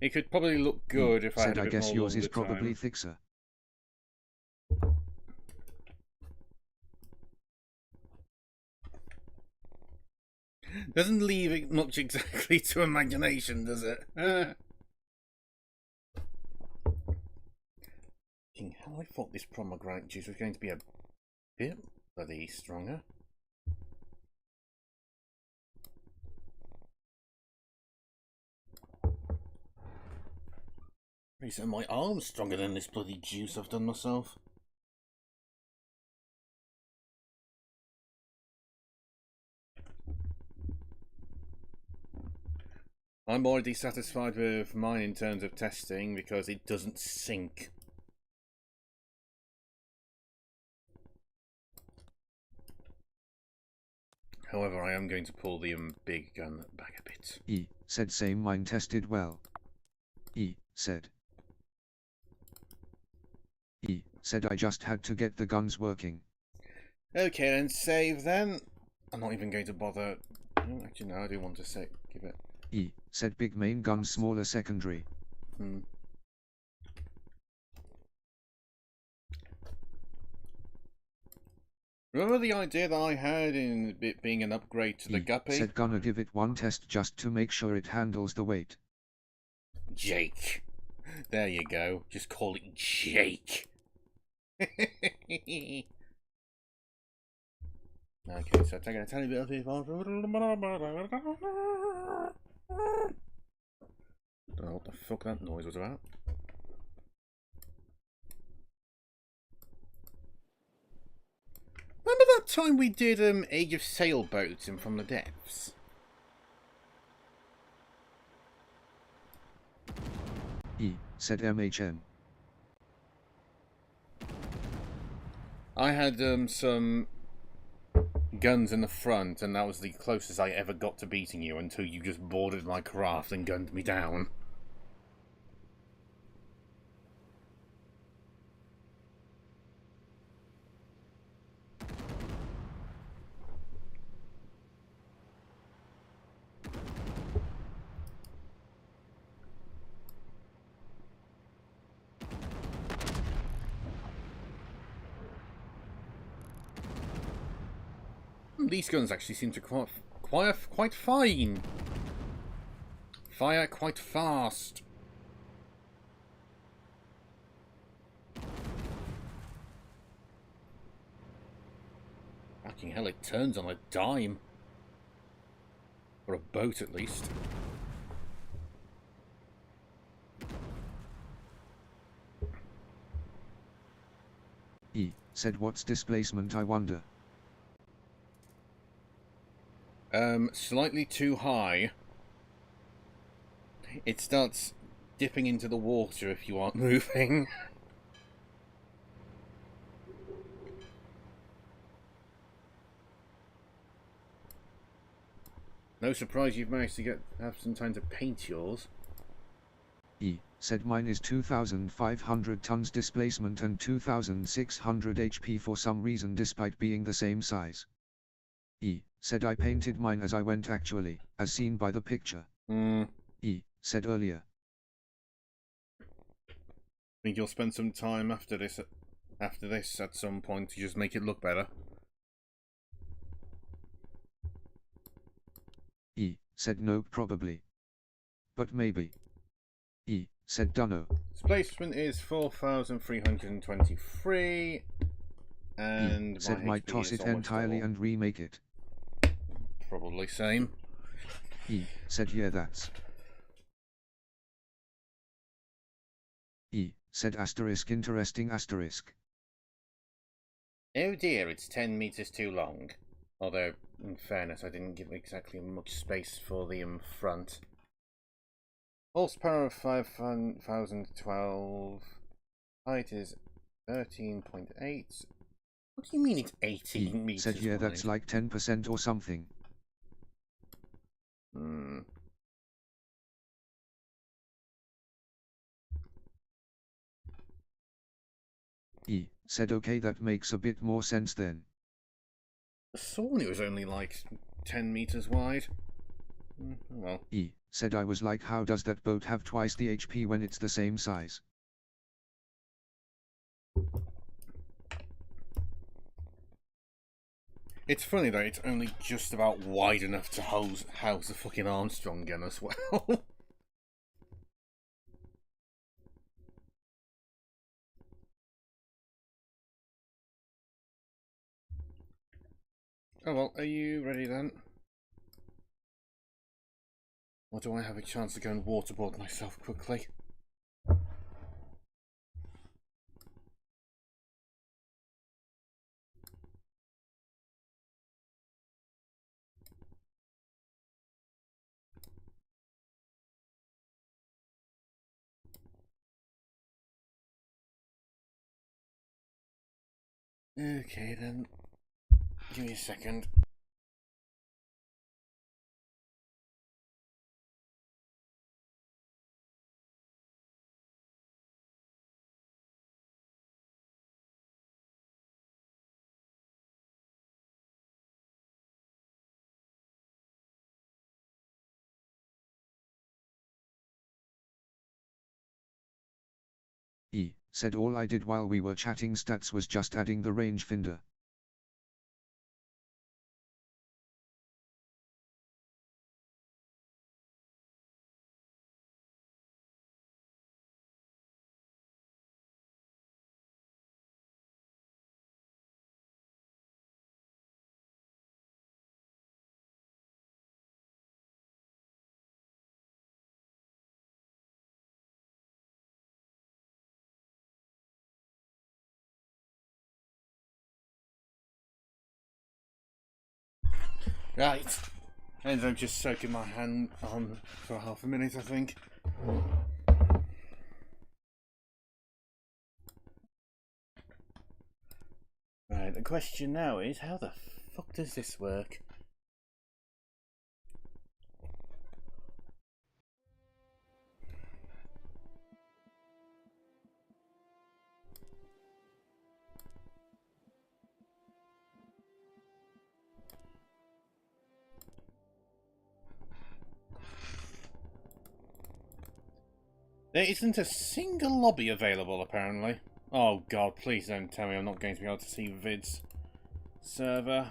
It could probably look good if I had a bit more I guess yours is longer probably time. thicker. Doesn't leave it much exactly to imagination, does it? Fucking hell, I thought this pomegranate juice was going to be a bit bloody stronger. So my arm's stronger than this bloody juice I've done myself. I'm already satisfied with mine in terms of testing because it doesn't sink. However, I am going to pull the big gun back a bit. E said same, mine tested well. E said. E said I just had to get the guns working. Okay, then save then. I'm not even going to bother. Actually, no, I do want to say give it. E said big main gun, smaller secondary. Remember the idea that I had in it being an upgrade to the guppy? Said gonna give it one test just to make sure it handles the weight. Jake. There you go. Just call it Jake. Okay, so taking a tiny bit of it off. Don't know what the fuck that noise was about. Remember that time we did Age of Sailboats in From the Depths? E said MHN. I had some guns in the front, and that was the closest I ever got to beating you until you just boarded my craft and gunned me down. These guns actually seem to quite fine. Fire quite fast. Fucking hell, it turns on a dime. Or a boat, at least. E said what's displacement, I wonder. Slightly too high. It starts dipping into the water if you aren't moving. No surprise you've managed to have some time to paint yours. E said mine is 2,500 tons displacement and 2,600 HP for some reason despite being the same size. E said I painted mine as I went actually, as seen by the picture. E said earlier. Think you'll spend some time after this at some point to just make it look better. E said no, probably. But maybe. E said dunno. Displacement is 4,323, and E said might toss it entirely and remake it. Probably same. E said yeah, that's. E said asterisk interesting asterisk. Oh dear, it's 10 meters too long. Although, in fairness, I didn't give exactly much space for the front. Horsepower of 5,012. Height is 13.8. What do you mean it's 18 meters said yeah, wide? that's like 10% or something. E said okay, that makes a bit more sense then. I saw it was only like 10 meters wide. Well. E said I was like, how does that boat have twice the HP when it's the same size? It's funny though, it's only just about wide enough to house the fucking Armstrong gun as well. Oh well, are you ready then? Or do I have a chance to go and waterboard myself quickly? Okay then. Give me a second. Said all I did while we were chatting stats was just adding the rangefinder. Right. And I'm just soaking my hand on for half a minute, I think. Right, the question now is, how the fuck does this work? There isn't a single lobby available, apparently. Oh god, please don't tell me I'm not going to be able to see vids. Server.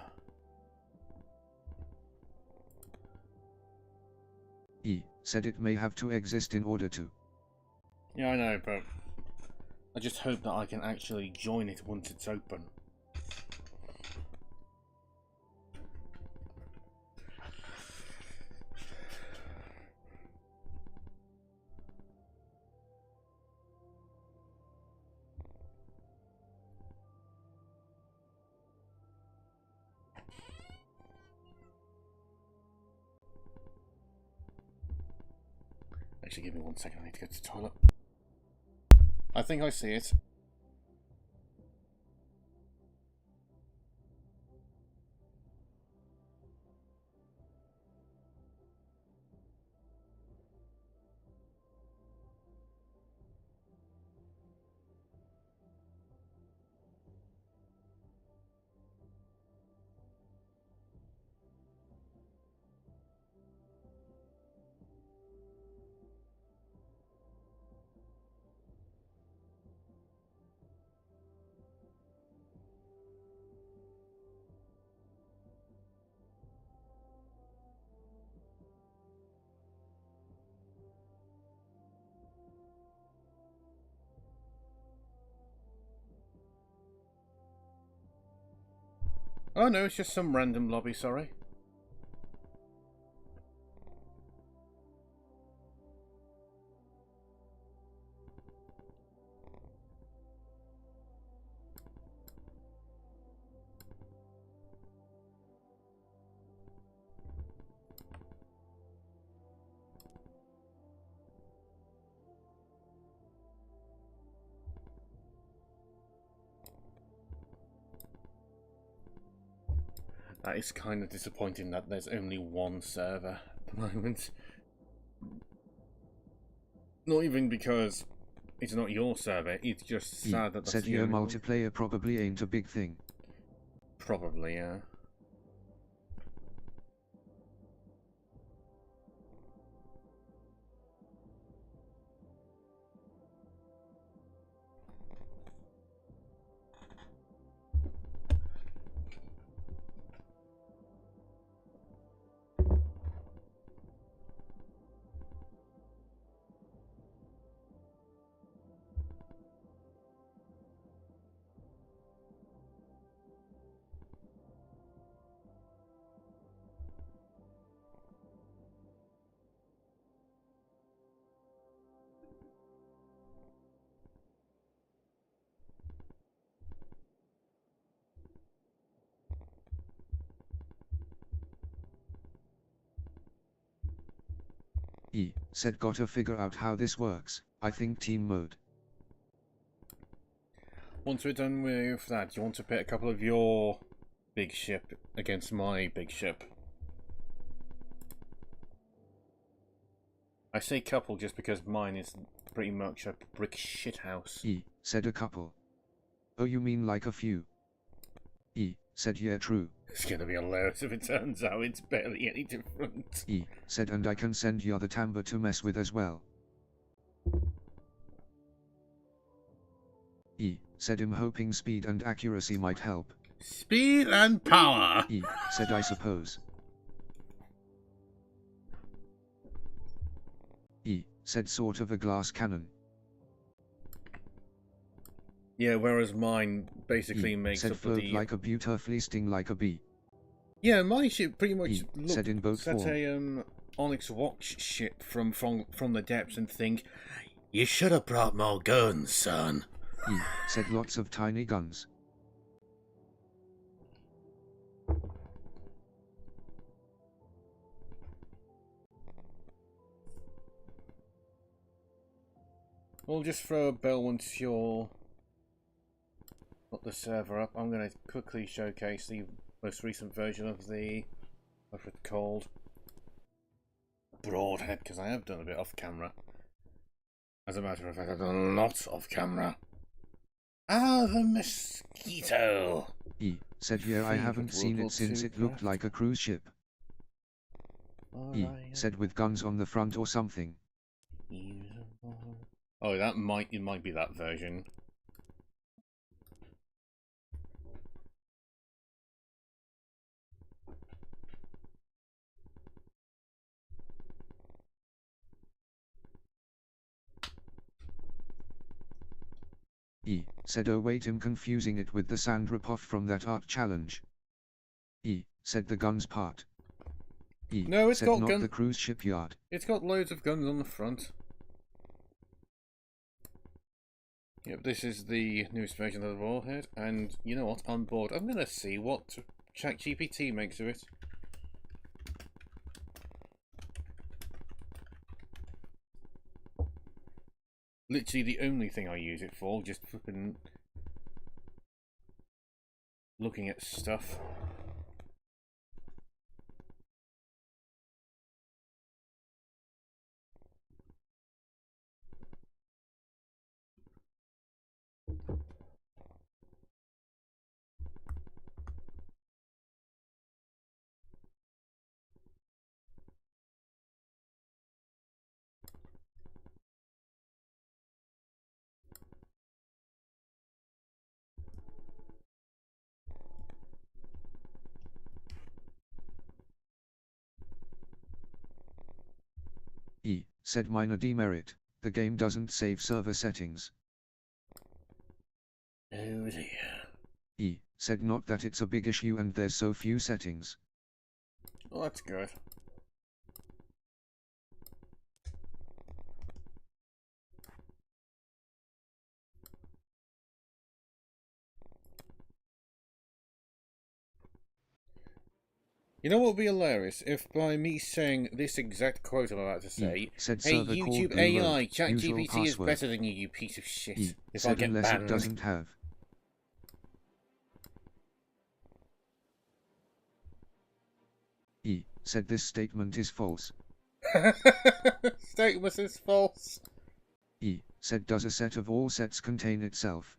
Said it may have to exist in order to. Yeah, I know, but I just hope that I can actually join it once it's open. Actually, give me 1 second, I need to go to the toilet. I think I see it. Oh no, it's just some random lobby, sorry. That is kind of disappointing that there's only one server at the moment. Not even because it's not your server, it's just sad that that's Said the your only one. multiplayer probably ain't a big thing. Probably, yeah. Said gotta figure out how this works. I think team mode. Once we're done with that, you want to pit a couple of your big ship against my big ship. I say couple just because mine is pretty much a brick shithouse. E said a couple. Oh, you mean like a few? E said yeah, true. It's gonna be hilarious if it turns out it's barely any different. E said and I can send you the timbre to mess with as well. E said I'm hoping speed and accuracy might help. Speed and power! E said I suppose. E said sort of a glass cannon. Yeah, whereas mine basically E makes said up float the... like a beautifully sting like a bee. Yeah, my ship pretty much E said in boat set form. a Onyx Watch ship from the depths and think, you should have brought more guns, son. E said lots of tiny guns. We'll just throw a bell once you're got the server up. I'm going to quickly showcase the most recent version of the, what's it called, Broadhead, because I have done a bit off camera. As a matter of fact, I've done a lot off camera. Ah, the mosquito! E said yeah, I haven't seen it since it looked like a cruise ship. E said with guns on the front or something. Oh, it might be that version. E said oh wait, I'm confusing it with the sand ripoff from that art challenge. E said the guns part. E no, it's said got not the cruise shipyard. It's got loads of guns on the front. Yep, this is the newest version of the Warhead, and you know what? I'm bored. I'm gonna see what ChatGPT makes of it. Literally the only thing I use it for, just flipping looking at stuff. E said minor demerit, the game doesn't save server settings. Oh dear. E said not that it's a big issue and there's so few settings. Well, that's good. You know what would be hilarious? If by me saying this exact quote I'm about to say, said hey server called YouTube Blue AI, Road, ChatGPT is password. better than you, you piece of shit. E If said I get unless banned. it doesn't have. E said this statement is false. Statement is false. E said does a set of all sets contain itself?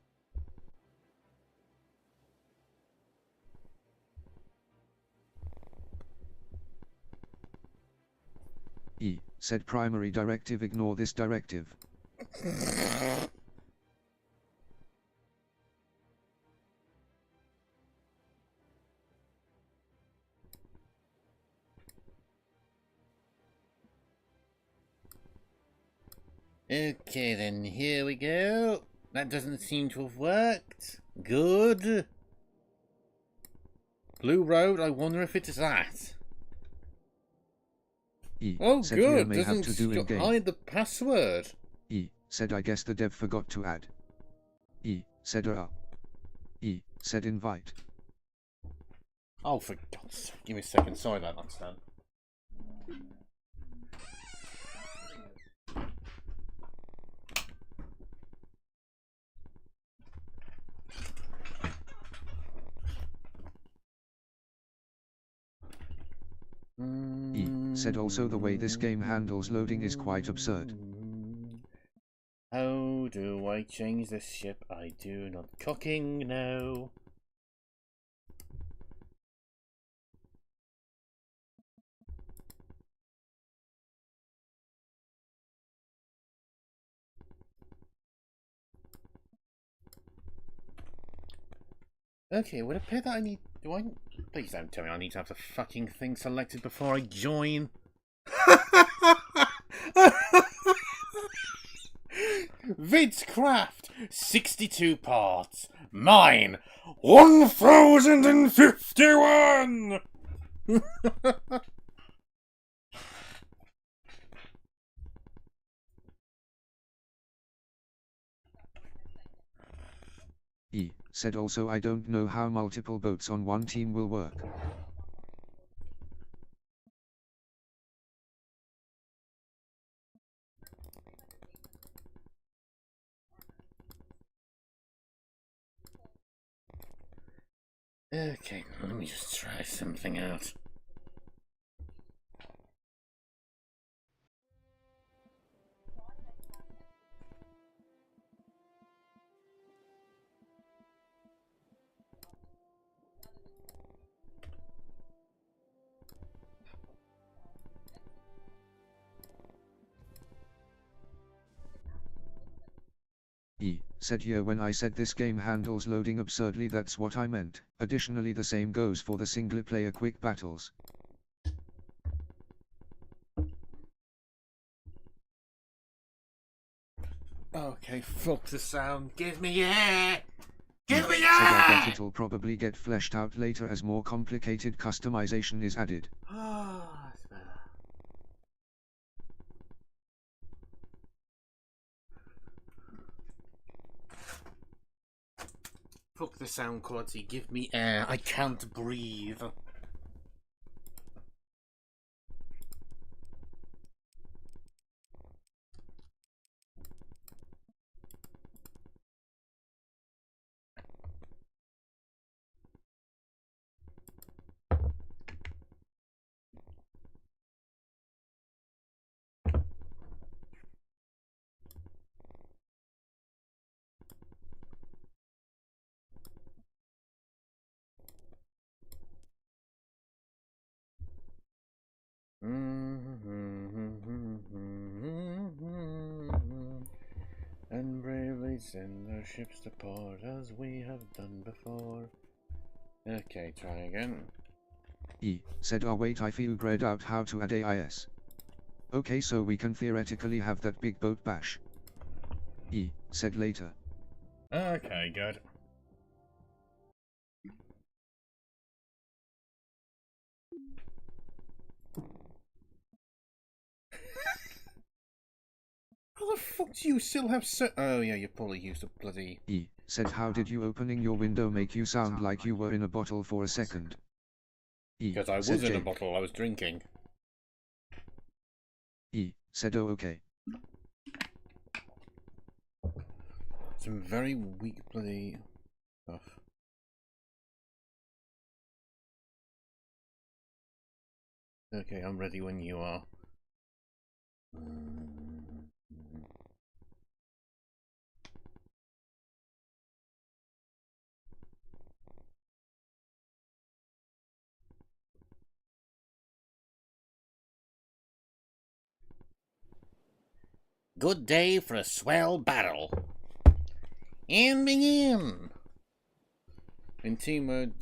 E said primary directive ignore this directive. Okay then, here we go. That doesn't seem to have worked. Good. Blue Road, I wonder if it's that. E Oh said you good, may have to do in doesn't game. hide the password. E said I guess the dev forgot to add. E said E said invite. Oh, for God's sake, give me a second. Sorry about that, Stan. said also the way this game handles loading is quite absurd. How do I change this ship? I do not cooking now. Okay, would it appear that I need... Do I... Please don't tell me I need to have the fucking thing selected before I join. Vidscraft, 62 parts. Mine, 1051! E said also I don't know how multiple boats on one team will work. Okay, let me just try something out. E said yeah, when I said this game handles loading absurdly, that's what I meant. Additionally, the same goes for the single player quick battles. Okay, fuck the sound. Give me air! Give me Said I bet air! it'll probably get fleshed out later as more complicated customization is added. Ah, that's better. Fuck the sound quality. Give me air. I can't breathe. And bravely send our ships to port as we have done before. Okay, try again. E said oh wait, I figured out how to add AIS. Okay, so we can theoretically have that big boat bash. E said later. Okay, good. How the fuck do you still have Oh yeah, you probably used a bloody... E said how did you opening your window make you sound like you were in a bottle for a second? E Because I said was in a Jake. bottle I was drinking. E said oh okay. Some very weak bloody stuff. Okay, I'm ready when you are. Good day for a swell battle. And begin! In team mode...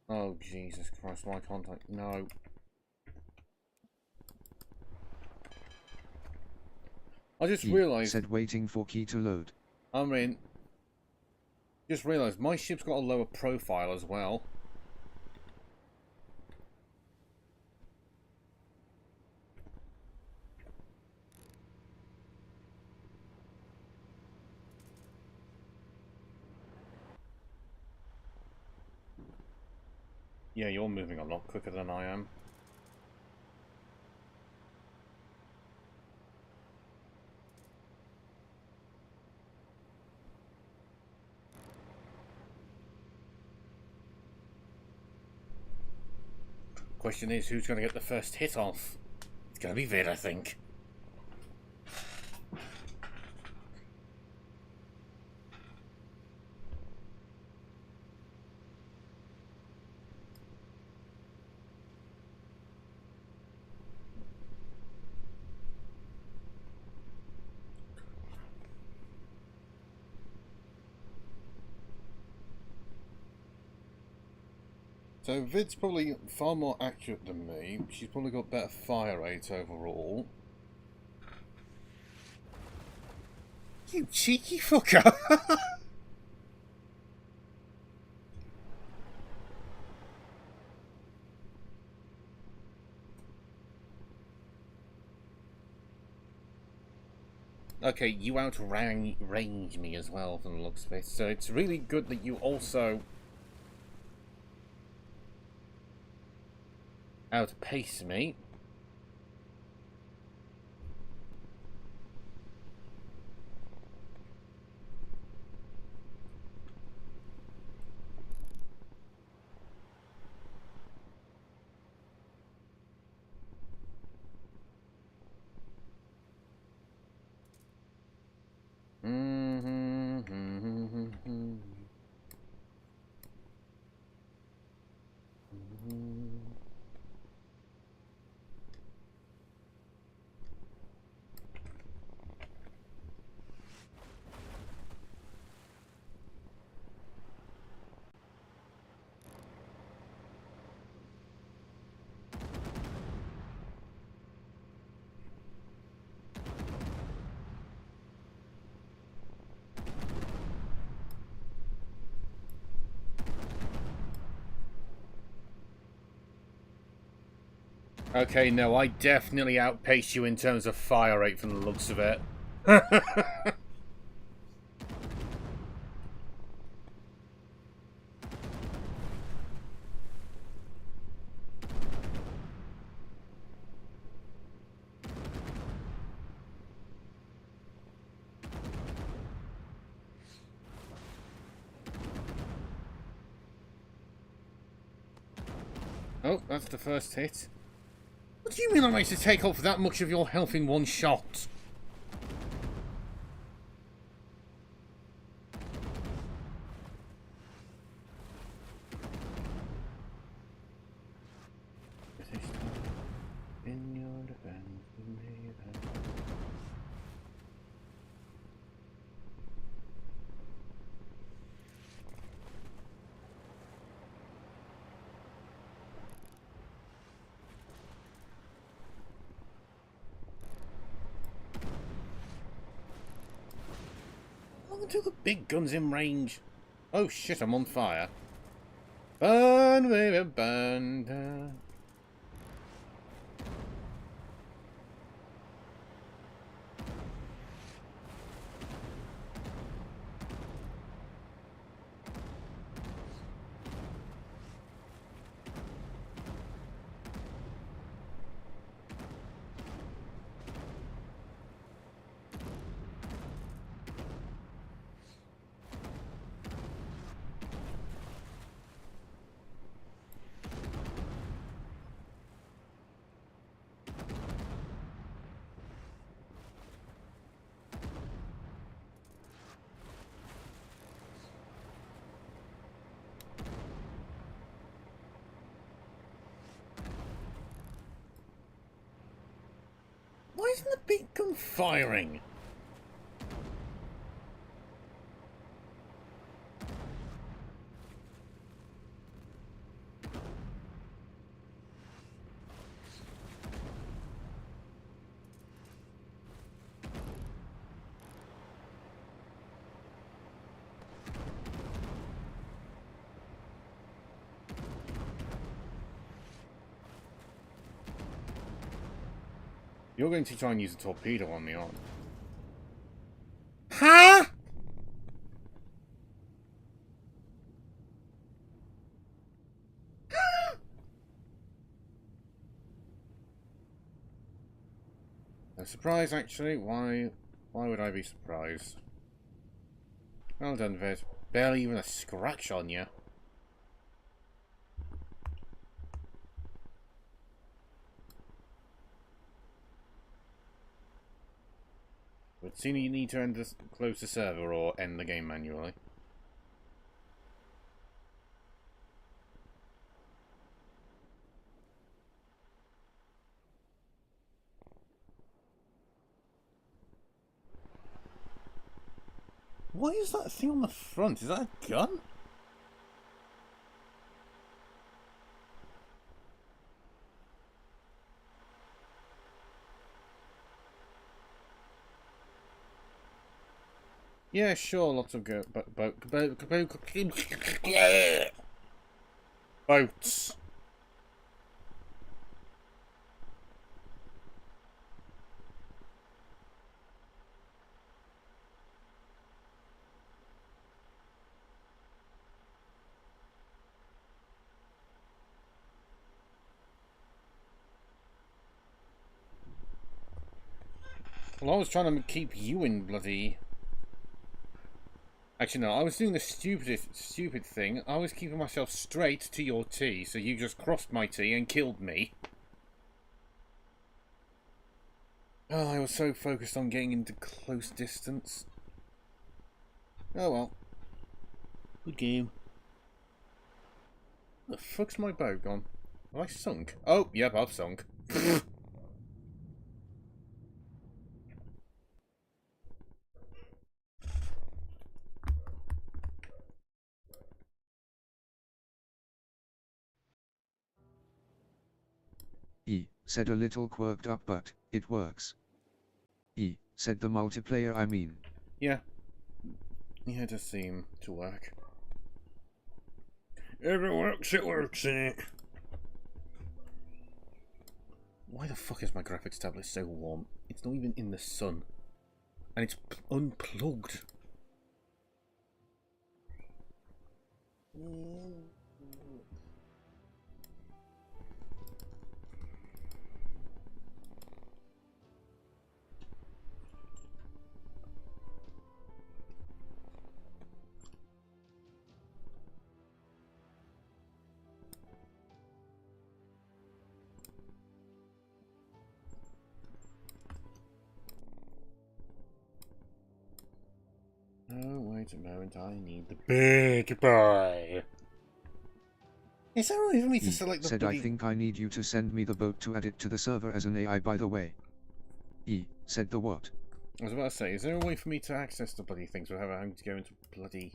Oh, Jesus Christ, why can't I... No. I just realised... said waiting for key to load. I mean... Just realised, my ship's got a lower profile as well. Yeah, you're moving a lot quicker than I am. Question is, who's going to get the first hit off? It's going to be Vid, I think. So Vid's probably far more accurate than me. She's probably got better fire rate overall. You cheeky fucker! Okay, you outrange me as well from the looks of it, so it's really good that you also outpace me. Okay, no, I definitely outpaced you in terms of fire rate from the looks of it. Oh, that's the first hit. What do you mean I managed to take off that much of your health in one shot? In your defense, in the event. Until the big gun's in range. Oh shit, I'm on fire. Burn, baby, burn down. Why isn't the big gun firing? You're going to try and use a torpedo on me, aren't you? Huh? A surprise, actually. Why would I be surprised? Well done, Vid. Barely even a scratch on you. So you need to close the server or end the game manually. What is that thing on the front? Is that a gun? Yeah, sure, lots of boats. Well, I was trying to keep you in bloody... Actually, no, I was doing the stupid thing. I was keeping myself straight to your T, so you just crossed my T and killed me. Oh, I was so focused on getting into close distance. Oh well. Good game. Where the fuck's my boat gone? Have I sunk? Oh, yep, I've sunk. Said a little quirked up, but it works. Said the multiplayer, I mean. Yeah. Yeah, it does seem to work. If it works, it works, innit? Why the fuck is my graphics tablet so warm? It's not even in the sun. And it's unplugged. Oh, wait a moment, I need the big boy. Is that right for me to select the said bloody... I think I need you to send me the boat to add it to the server as an AI, by the way. Said the what? I was about to say, is there a way for me to access the bloody things without having to go into bloody...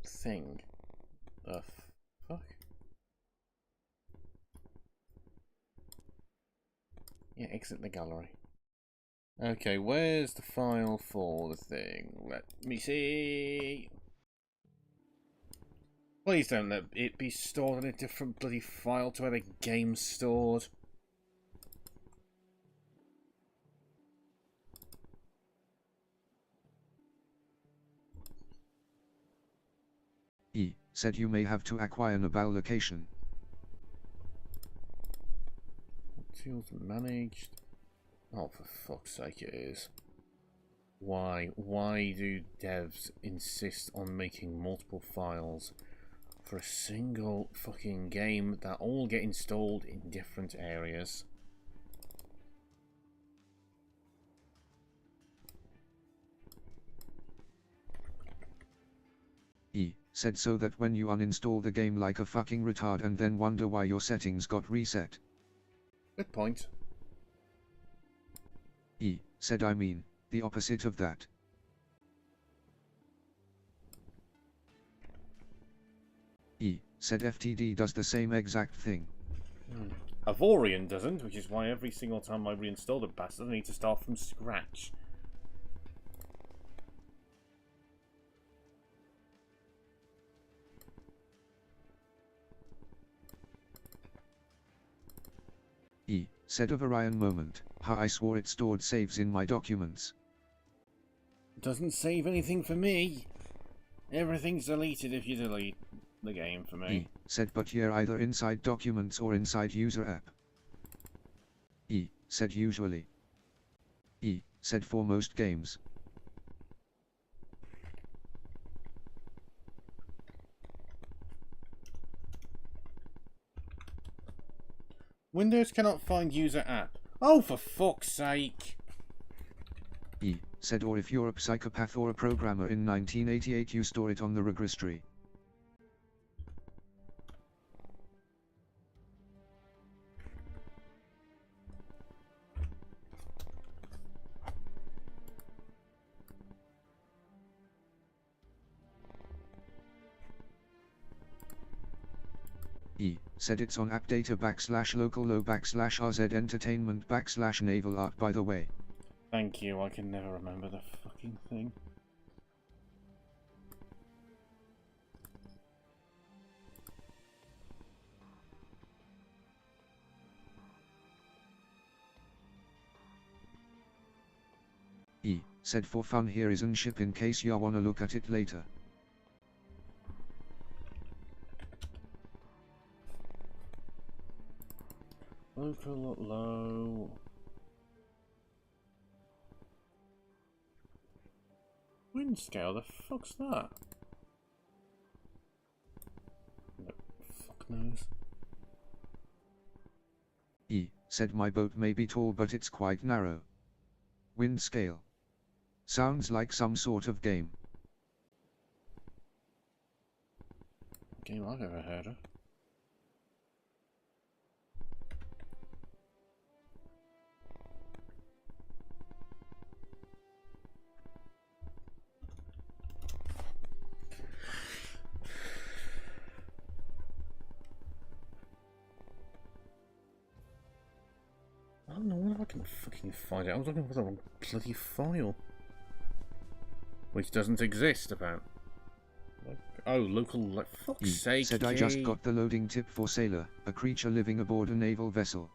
thing? The fuck? Yeah, exit the gallery. Okay, where's the file for the thing? Let me see. Please don't let it be stored in a different bloody file to where the game's stored. Said you may have to acquire naval location. Tools managed. Oh, for fuck's sake it is. Why? Why do devs insist on making multiple files for a single fucking game that all get installed in different areas? Said so that when you uninstall the game like a fucking retard and then wonder why your settings got reset. Good point. Said I mean, the opposite of that. Said FTD does the same exact thing. Avorion doesn't, which is why every single time I reinstall the bastard I need to start from scratch. Said of Orion moment, how I swore it stored saves in my documents. Doesn't save anything for me. Everything's deleted if you delete the game for me. Said but you're either inside documents or inside user app. Said usually. Said for most games. Windows cannot find user app. Oh, for fuck's sake! said or if you're a psychopath or a programmer in 1988 you store it on the registry. E said it's on appdata /local/low/rz entertainment /naval art by the way. Thank you, I can never remember the fucking thing. E said for fun here is an ship in case ya wanna look at it later. Local low. Wind scale, the fuck's that? No, fuck knows. E said my boat may be tall but it's quite narrow. Wind scale. Sounds like some sort of game. Game I've ever heard of. I don't know if I can fucking find it. I was looking for the wrong bloody file. Which doesn't exist, apparently. Oh, local, like, fuck's sake. Said I just got the loading tip for sailor, a creature living aboard a naval vessel.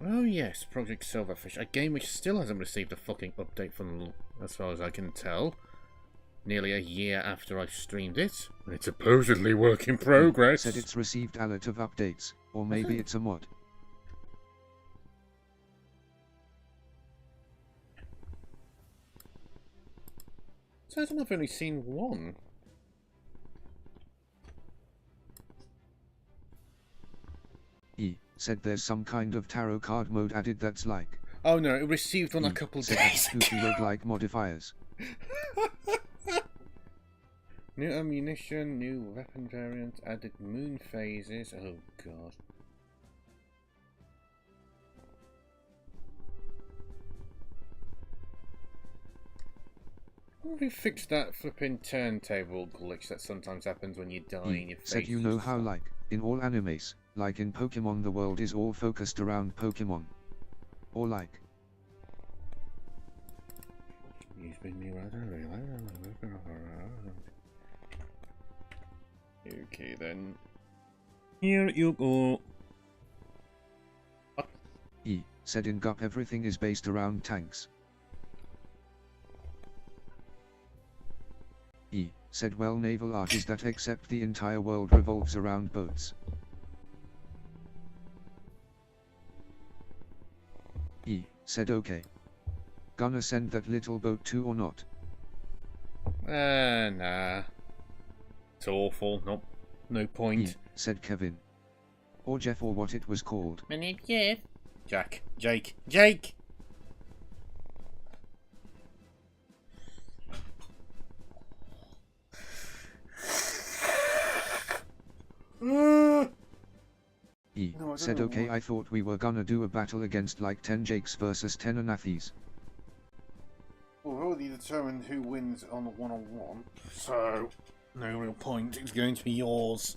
Oh yes, Project Silverfish, a game which still hasn't received a fucking update from, as far as I can tell. Nearly a year after I streamed it. It's supposedly work in progress. Said it's received a lot of updates, or maybe it's a mod. So I've only seen one. E said there's some kind of tarot card mode added that's like. Oh no, it received one a couple days ago. Roguelike modifiers. New ammunition, new weapon variant, added moon phases. Oh god. I wonder if we fixed that flipping turntable glitch that sometimes happens when you die in your face. Said you know how like, in all animes, like in Pokemon the world is all focused around Pokemon. Or like. Okay then. Here you go. E said in GUP everything is based around tanks. E said well naval art is that except the entire world revolves around boats. E said okay. Gonna send that little boat too or not? Nah. It's awful. Nope. No point. E said Kevin. Or Jeff or what it was called. My name's Jeff. Jack. Jake. Jake! E No, said okay I thought we were gonna do a battle against like 10 Jakes versus 10 Anathis. We've already determined who wins on a one-on-one, so no real point. It's going to be yours.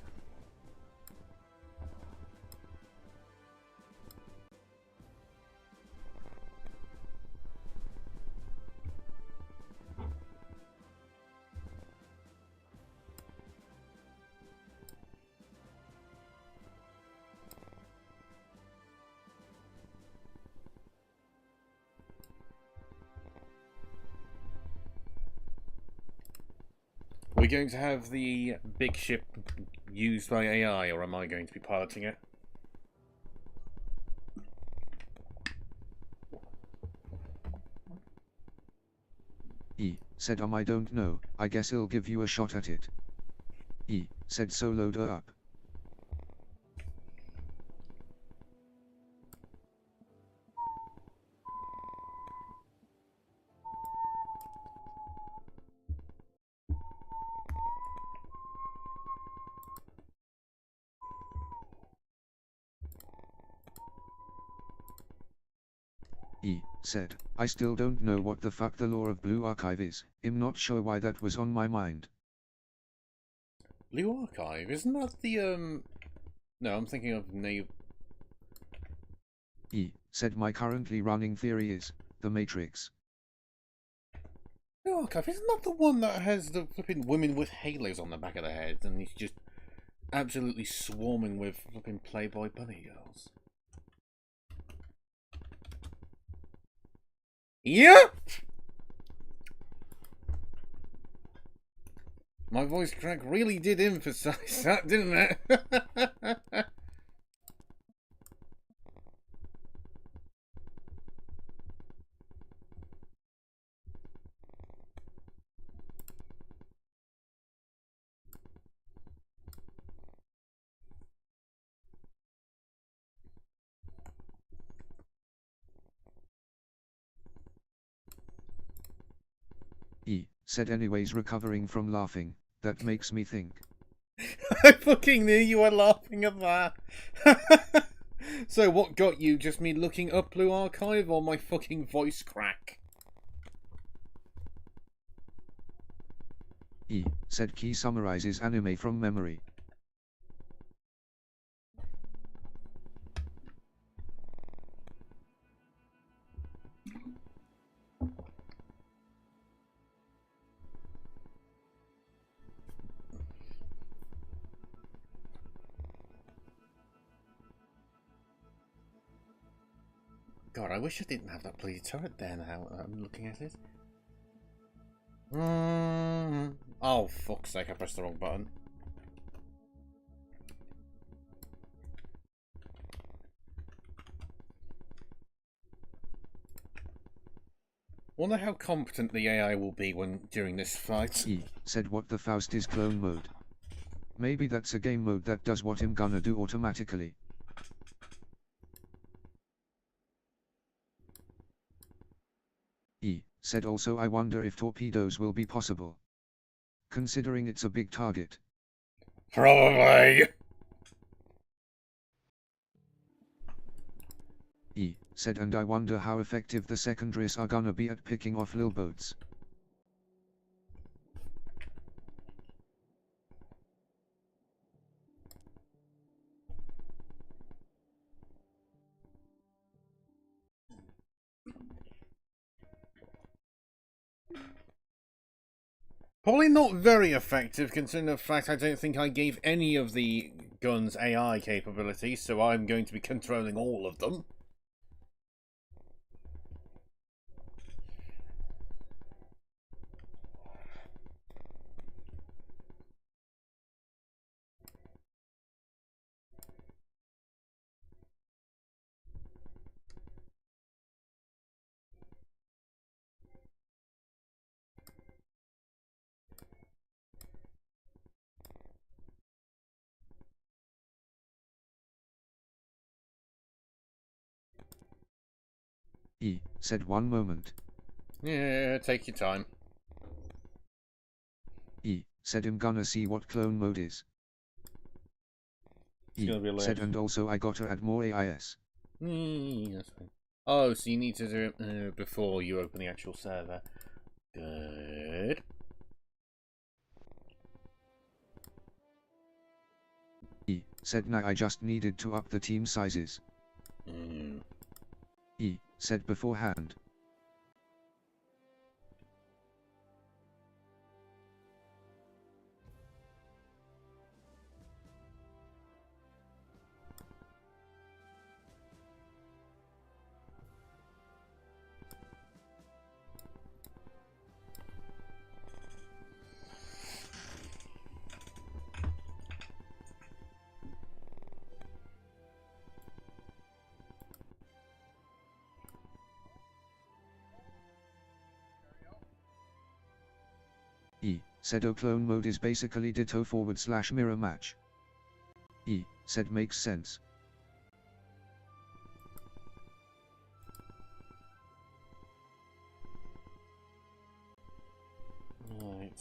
Are we going to have the big ship used by AI, or am I going to be piloting it? E said I don't know, I guess I'll give you a shot at it. E, said so load her up. E, said, I still don't know what the fuck the law of Blue Archive is, I'm not sure why that was on my mind. Blue Archive? Isn't that the, No, I'm thinking of naval... E, said my currently running theory is, the Matrix. Blue Archive, isn't that the one that has the flipping women with halos on the back of their heads and he's just absolutely swarming with flipping Playboy bunny girls? Yep! My voice crack really did emphasize that, didn't it? E, said anyways recovering from laughing, that makes me think. I fucking knew you were laughing at that. So what got you? Just me looking up Blue Archive or my fucking voice crack? E, said Key summarizes anime from memory. God, I wish I didn't have that bloody turret there now. I'm looking at it. Oh, fuck's sake, I pressed the wrong button. Wonder how competent the AI will be during this fight. E, said what the Faust is clone mode. Maybe that's a game mode that does what I'm gonna do automatically. E, said also I wonder if torpedoes will be possible. Considering it's a big target. Probably. E, said and I wonder how effective the secondaries are gonna be at picking off lil boats. Probably not very effective, considering the fact I don't think I gave any of the guns AI capabilities, so I'm going to be controlling all of them. E, said one moment. Yeah, take your time. E, said I'm gonna see what clone mode is. E, said and also I gotta add more AIS. That's fine. Oh, so you need to do it before you open the actual server. Good. E, said nah I just needed to up the team sizes. E, said beforehand. said O clone mode is basically ditto / mirror match. E, said makes sense. Right.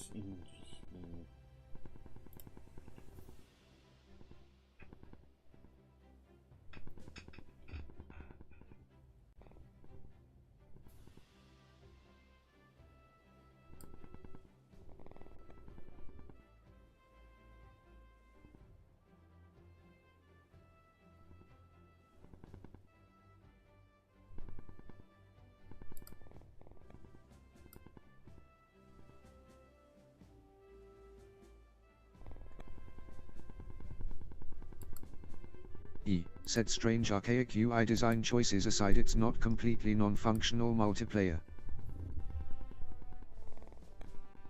E, said strange archaic UI design choices aside, it's not completely non-functional multiplayer.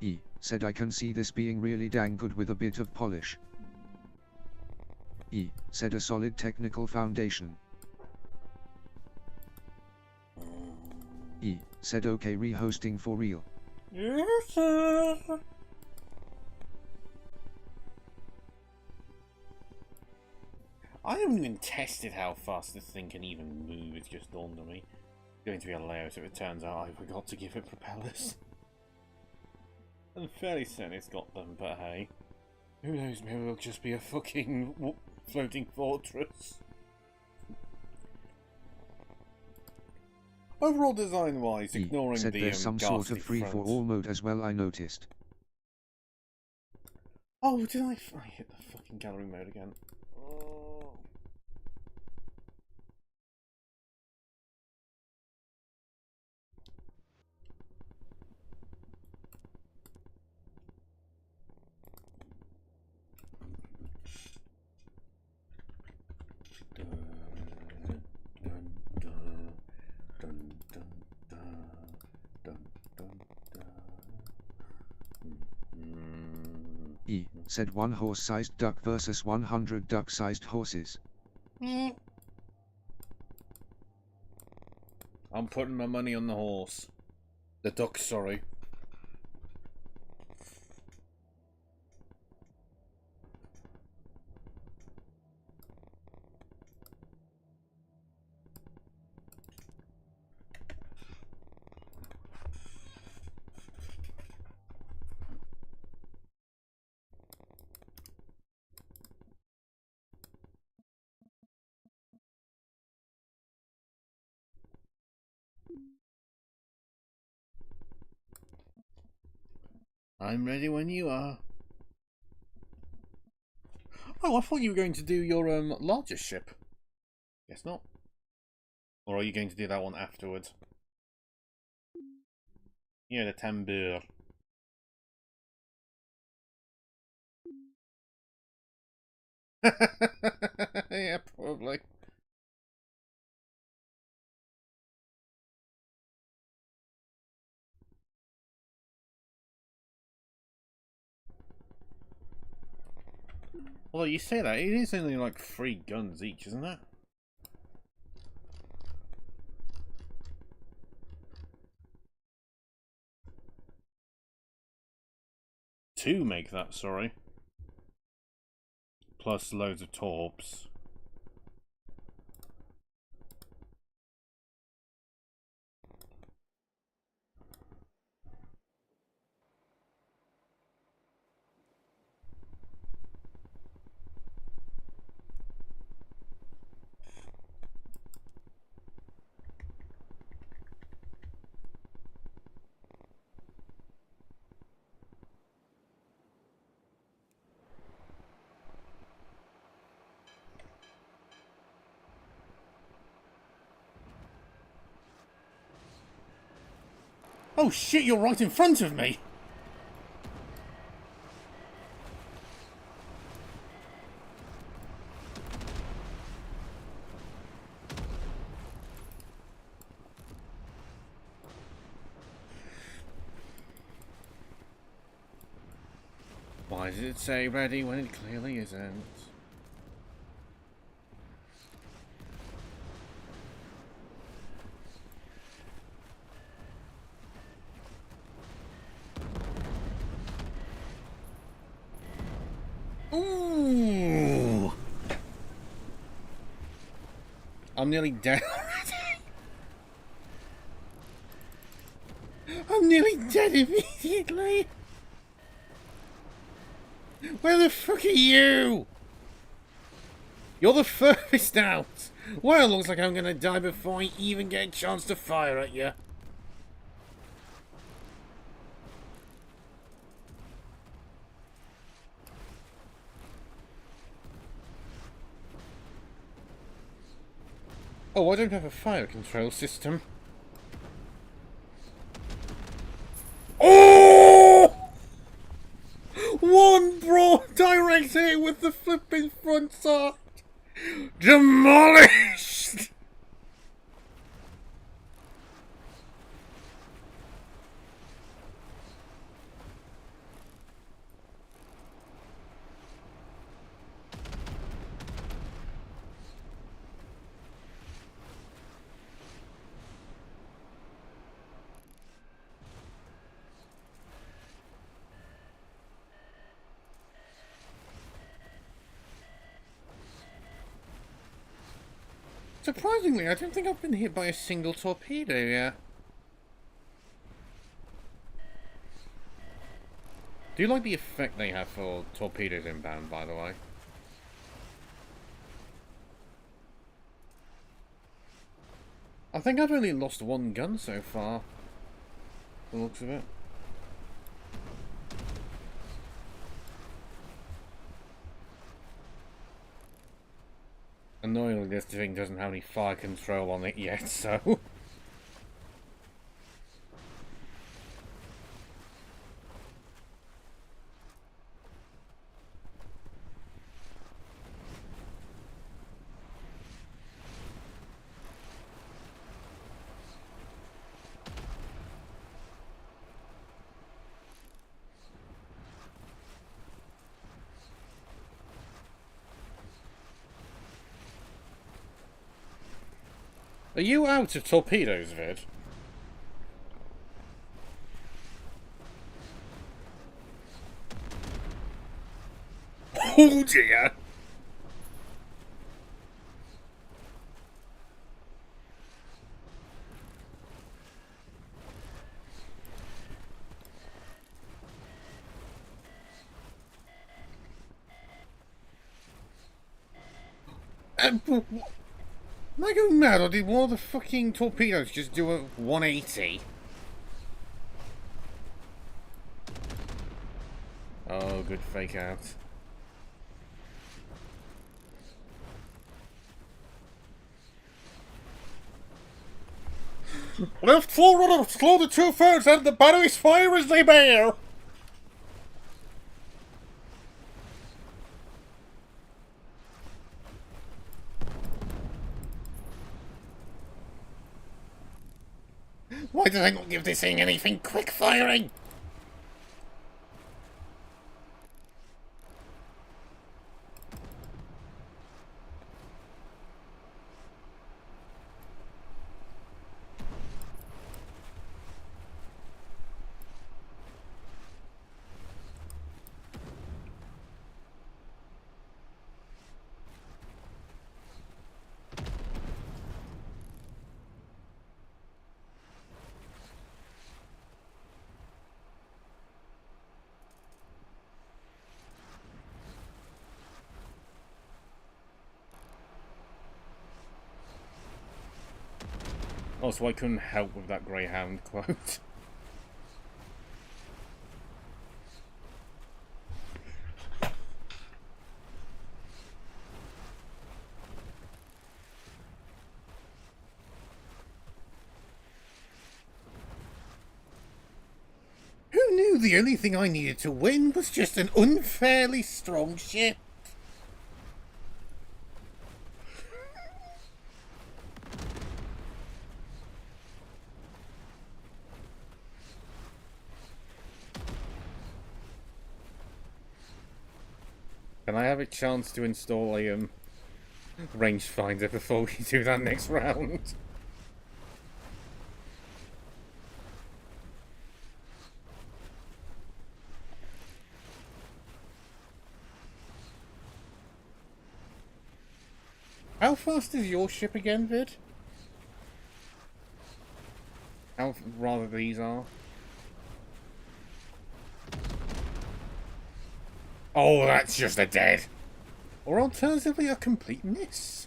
E, said I can see this being really dang good with a bit of polish. E, said a solid technical foundation. E, said okay rehosting for real. Yes, sir. I haven't even tested how fast this thing can even move, it's just dawned on me. Going to be a layout if it turns out I forgot to give it propellers. I'm fairly certain it's got them, but hey. Who knows, maybe it'll just be a fucking floating fortress. Overall design-wise, ignoring said the there's some sort of front. free-for-all mode as well, I noticed. Oh, did I hit the fucking gallery mode again? Oh. E, said one horse-sized duck versus 100 duck-sized horses. I'm putting my money on the horse. The duck, sorry. I'm ready when you are. Oh, I thought you were going to do your largest ship. Guess not. Or are you going to do that one afterwards? Yeah, the tambour. Yeah, probably. Although you say that, it is only like 3 guns each, isn't it? Two make that, sorry. Plus loads of torps. Oh shit, you're right in front of me! Why does it say ready when it clearly isn't? Ooh! I'm nearly dead already. I'm nearly dead immediately. Where the fuck are you? You're the furthest out. Well, looks like I'm gonna die before I even get a chance to fire at you. Oh, I don't have a fire control system. Oh! One broad direct hit with the flipping front side. Demolished! Surprisingly, I don't think I've been hit by a single torpedo yet. Do you like the effect they have for torpedoes inbound, by the way? I think I've only lost one gun so far, the looks of it. Annoyingly, this thing doesn't have any fire control on it yet, so... Are you out of torpedoes, Vid? Oh dear! Am I going mad, or did one of the fucking torpedoes just do a 180? Oh, good fake out. Left full rudder, slow to 2/3, and the batteries fire as they bear! Why did I not give this thing anything quick firing? Oh, so I couldn't help with that Greyhound quote. Who knew the only thing I needed to win was just an unfairly strong ship? Can I have a chance to install a rangefinder before we do that next round? How fast is your ship again, Vid? How rather these are? Oh, that's just a dead. Or alternatively, a complete miss.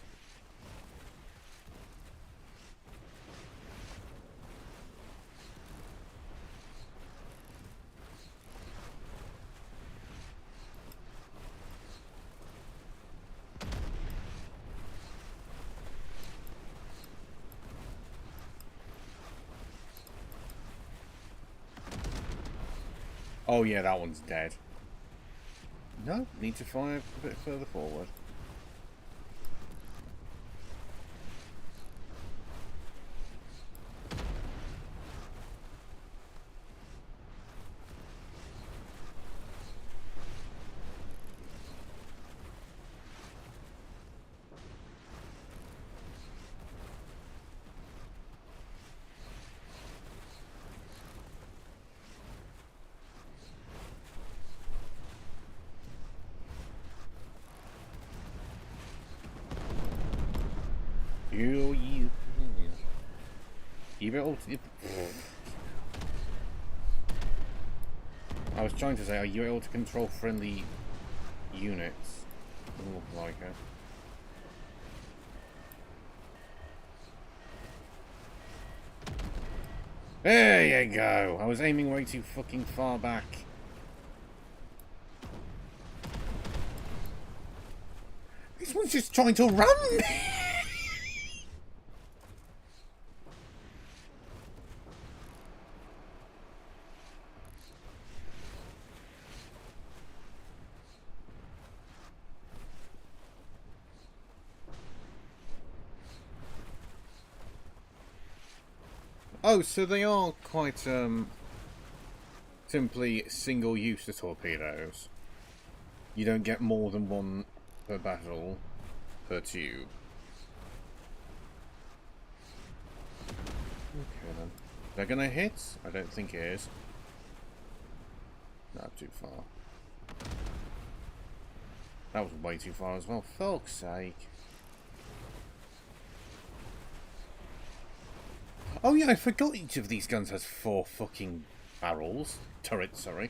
Oh yeah, that one's dead. No, need to fire a bit further forward. You able to... I was trying to say, are you able to control friendly units? Doesn't look like it. There you go! I was aiming way too fucking far back. This one's just trying to run me! Oh, so they are quite, simply single-use the torpedoes. You don't get more than one per battle, per tube. Okay then. They're gonna hit? I don't think it is. Not too far. That was way too far as well, for fuck's sake. Oh yeah, I forgot each of these guns has 4 fucking barrels. Turrets, sorry.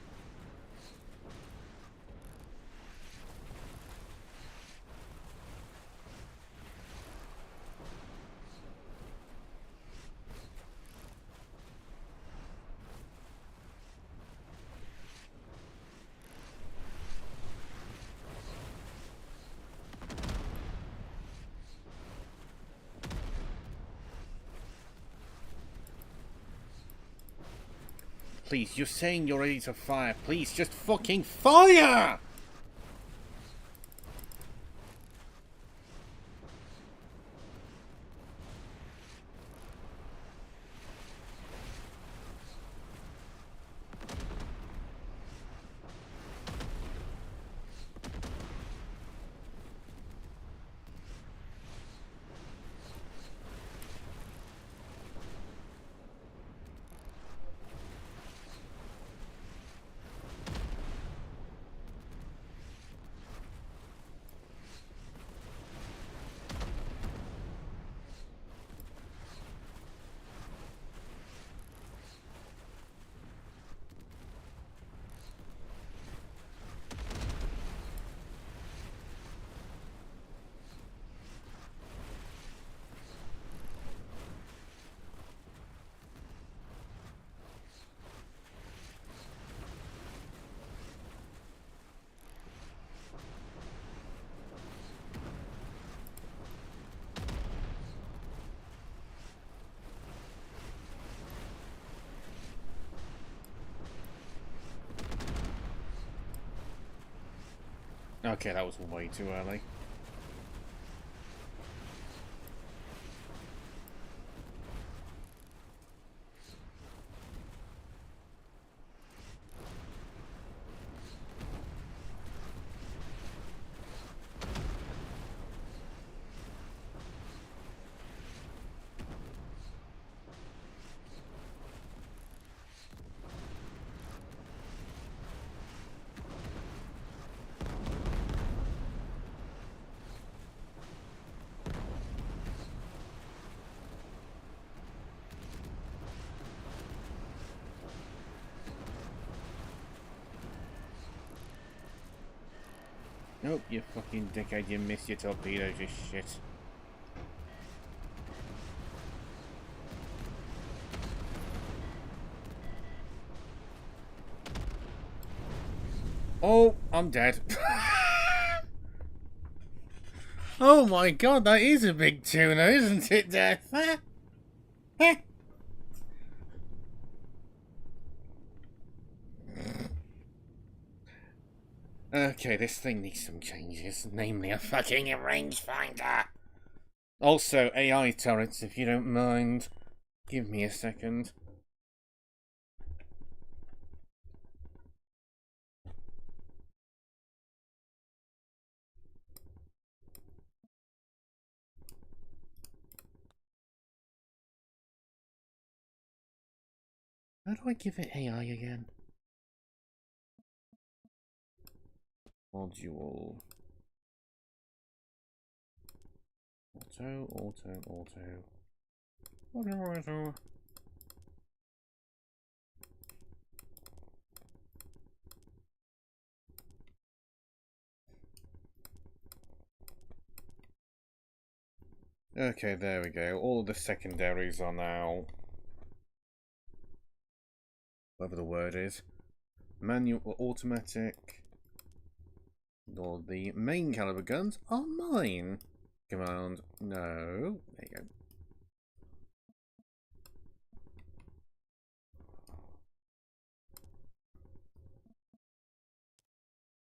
Please, you're saying you're ready to fire. Please, just fucking fire! Okay, that was way too early. Nope, you fucking dickhead, you missed your torpedoes, you shit. Oh, I'm dead. Oh my god, that is a big tuna, isn't it, Death? Okay, this thing needs some changes, namely a fucking rangefinder. Also, AI turrets, if you don't mind. Give me a second. How do I give it AI again? Module. Auto. Auto. Okay, there we go. All of the secondaries are now... whatever the word is. Manual or automatic. Or the main caliber guns are mine. Command. No. There you go.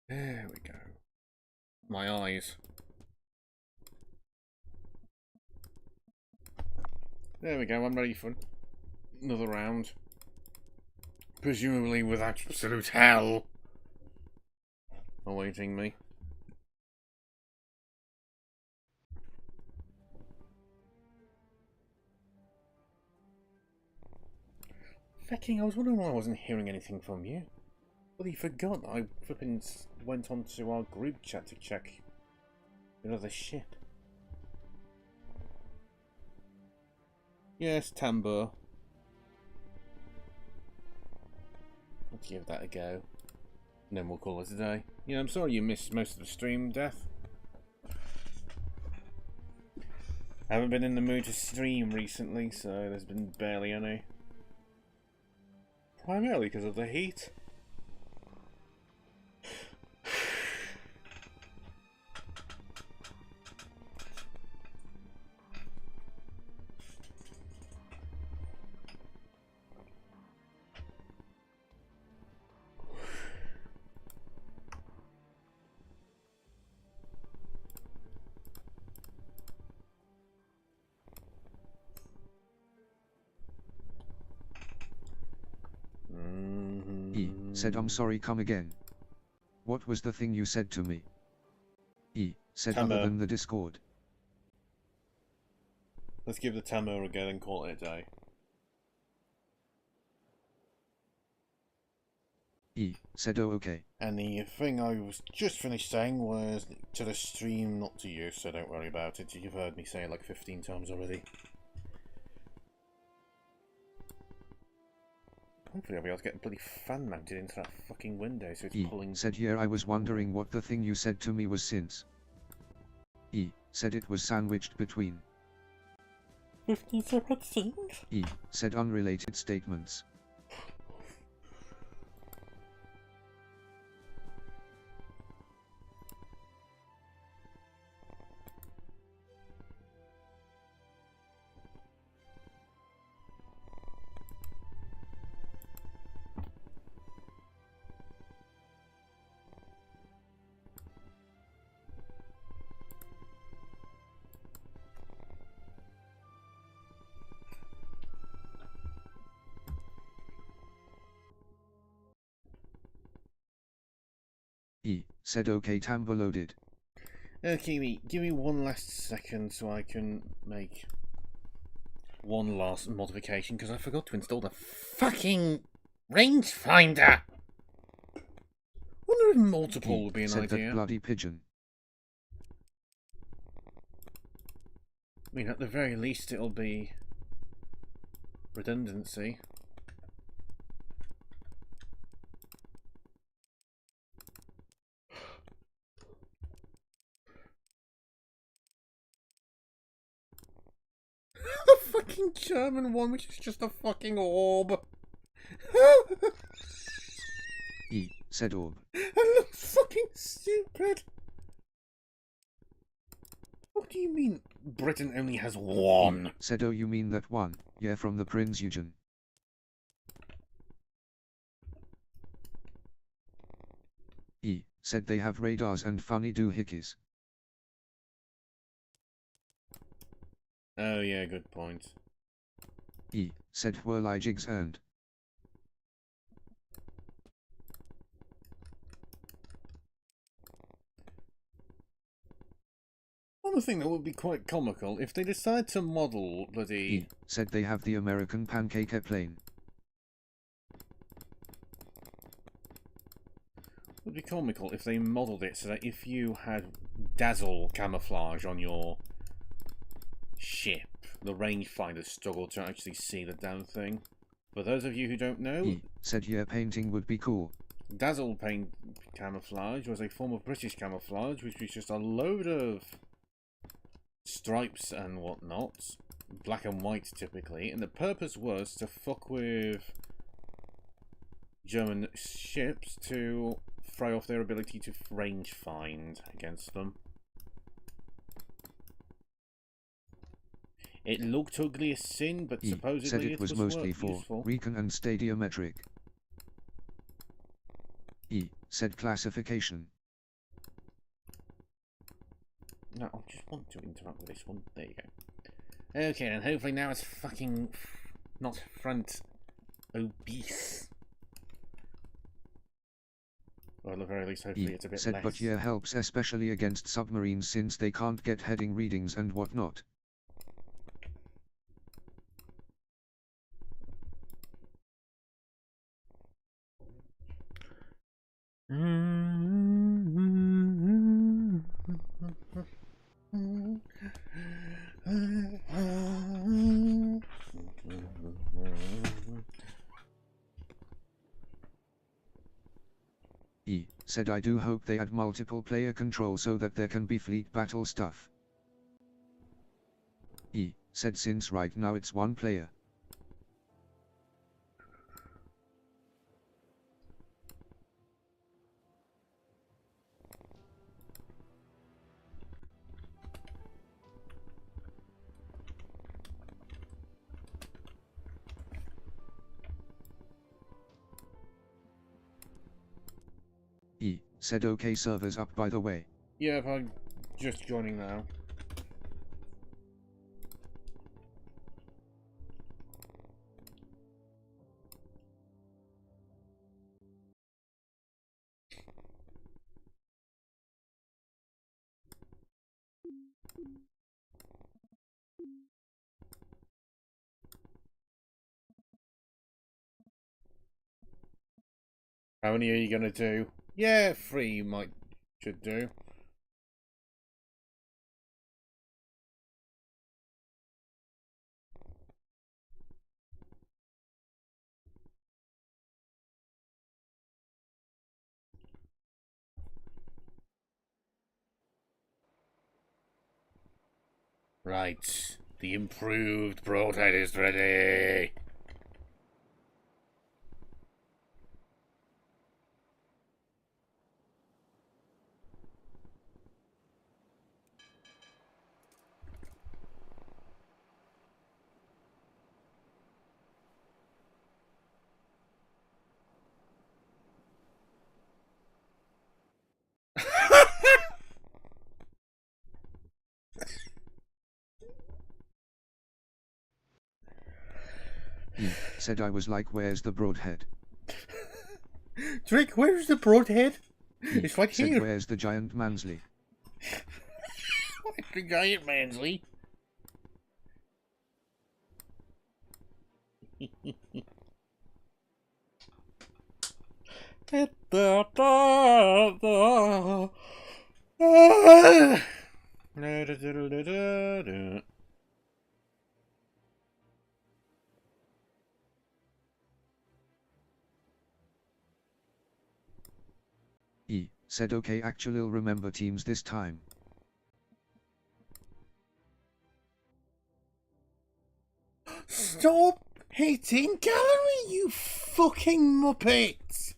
There we go. My eyes. There we go, I'm ready for another round. Presumably with absolute hell awaiting me. Fecking, I was wondering why I wasn't hearing anything from you. Well, you forgot I flipping went onto our group chat to check another ship. Yes, Tambour. Let's give that a go. And then we'll call it a day. Yeah, I'm sorry you missed most of the stream, Death. I haven't been in the mood to stream recently, so there's been barely any. Primarily because of the heat. E said, I'm sorry, come again. What was the thing you said to me? E said, Tambour. other than the Discord. Let's give the Tambour a go and call it a day. E said, oh okay. And the thing I was just finished saying was to the stream, not to you, so don't worry about it. You've heard me say it like 15 times already. Hopefully I'll be able to get a bloody fan mounted into that fucking window so it's pulling... said, yeah, I was wondering what the thing you said to me was since. E said it was sandwiched between. 15 separate things? E said unrelated statements. E said, okay, Tambour loaded. Okay, give me one last second so I can make one last modification, because I forgot to install the fucking rangefinder! Wonder if multiple would be an said idea. That bloody pigeon. I mean, at the very least it'll be redundancy. fucking German one, which is just a fucking orb. E, said Orb. That looks fucking stupid. What do you mean Britain only has one? E, said, oh, you mean that one? Yeah, from the Prince Eugen. E, said they have radars and funny doohickeys. Oh yeah, good point. E, said whirligigs and. One thing that would be quite comical if they decide to model bloody. E, said they have the American pancake airplane. It would be comical if they modelled it so that if you had dazzle camouflage on your ship, the rangefinders struggle to actually see the damn thing. For those of you who don't know, E, said yeah, painting would be cool. dazzle paint camouflage was a form of British camouflage, which was just a load of stripes and whatnot, black and white typically, and the purpose was to fuck with German ships to throw off their ability to range find against them. It looked ugly as sin, but E, supposedly said it was mostly useful. for recon and stadiometric. E, said classification. No, I just want to interact with this one. There you go. Okay, then hopefully now it's fucking not front obese. Or at the very least, hopefully it's a bit said less. but yeah helps especially against submarines since they can't get heading readings and whatnot. E, said I do hope they add multiple player control so that there can be fleet battle stuff. E, said since right now it's one player. E, said okay servers up by the way. Yeah, I'm just joining now. How many are you gonna do? Yeah, 3 should do. Right, the improved broadhead is ready. E, said I was like where's the broadhead? Drake, where's the broadhead? E, It's right said here. where's the giant Mansley? Where's the giant Mansley? E, said okay actually I'll remember teams this time. Stop hitting gallery, you fucking muppet!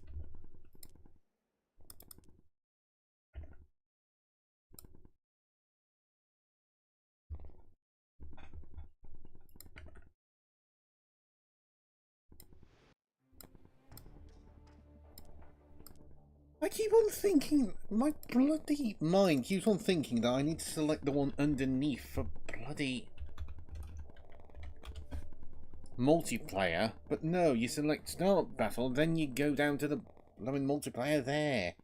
I keep on thinking, my bloody mind keeps on thinking that I need to select the one underneath for bloody multiplayer, but no, you select start battle, then you go down to the blooming multiplayer there.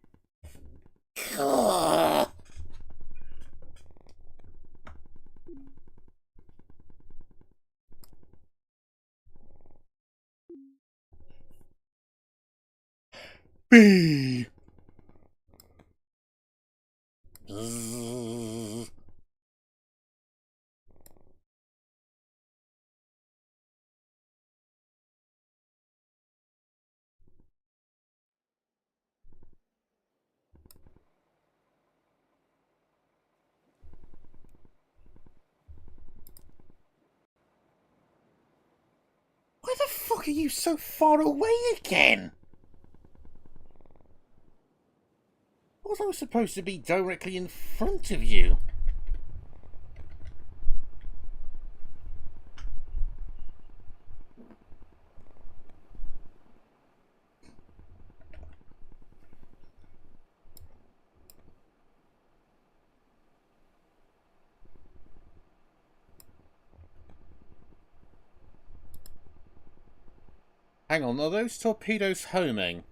B. Why the fuck are you so far away again? I was supposed to be directly in front of you. Hang on, are those torpedoes homing?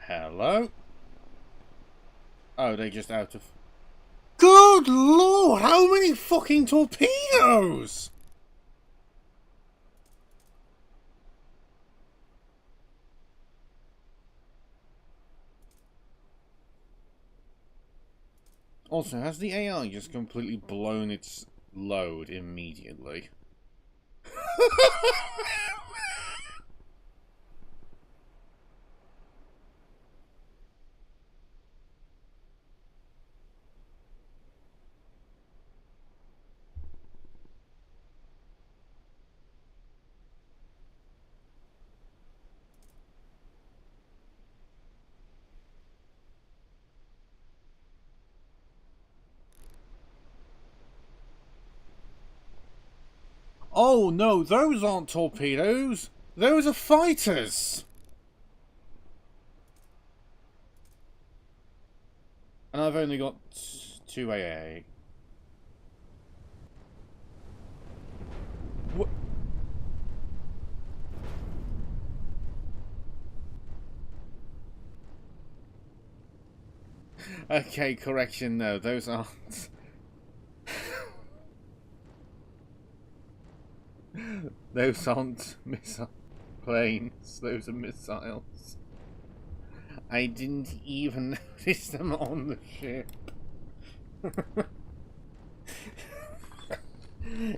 Hello? Oh, they just out of... Good lord, how many fucking torpedoes? Also, has the AI just completely blown its load immediately? Oh no, those aren't torpedoes! Those are fighters! And I've only got 2 AA. What? Okay, correction, no, those aren't. Those aren't missile planes, those are missiles. I didn't even notice them on the ship.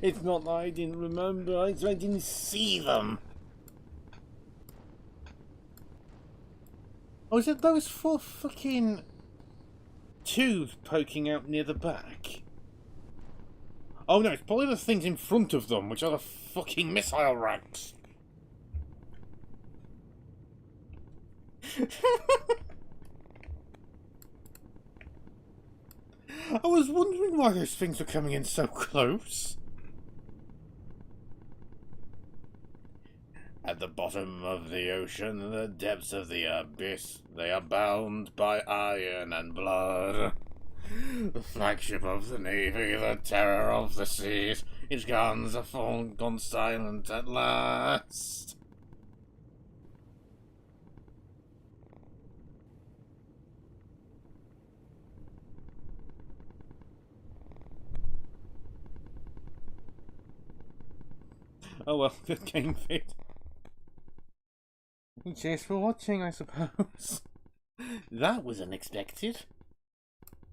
It's not that I didn't remember, I didn't see them. Oh, is it those 4 fucking tubes poking out near the back? Oh no, it's probably the things in front of them, which are the fucking missile racks. I was wondering why those things were coming in so close. At the bottom of the ocean, the depths of the abyss, they are bound by iron and blood. The flagship of the Navy, the terror of the seas, its guns are gone silent at last. Oh well, good game fit. Cheers for watching, I suppose. That was unexpected.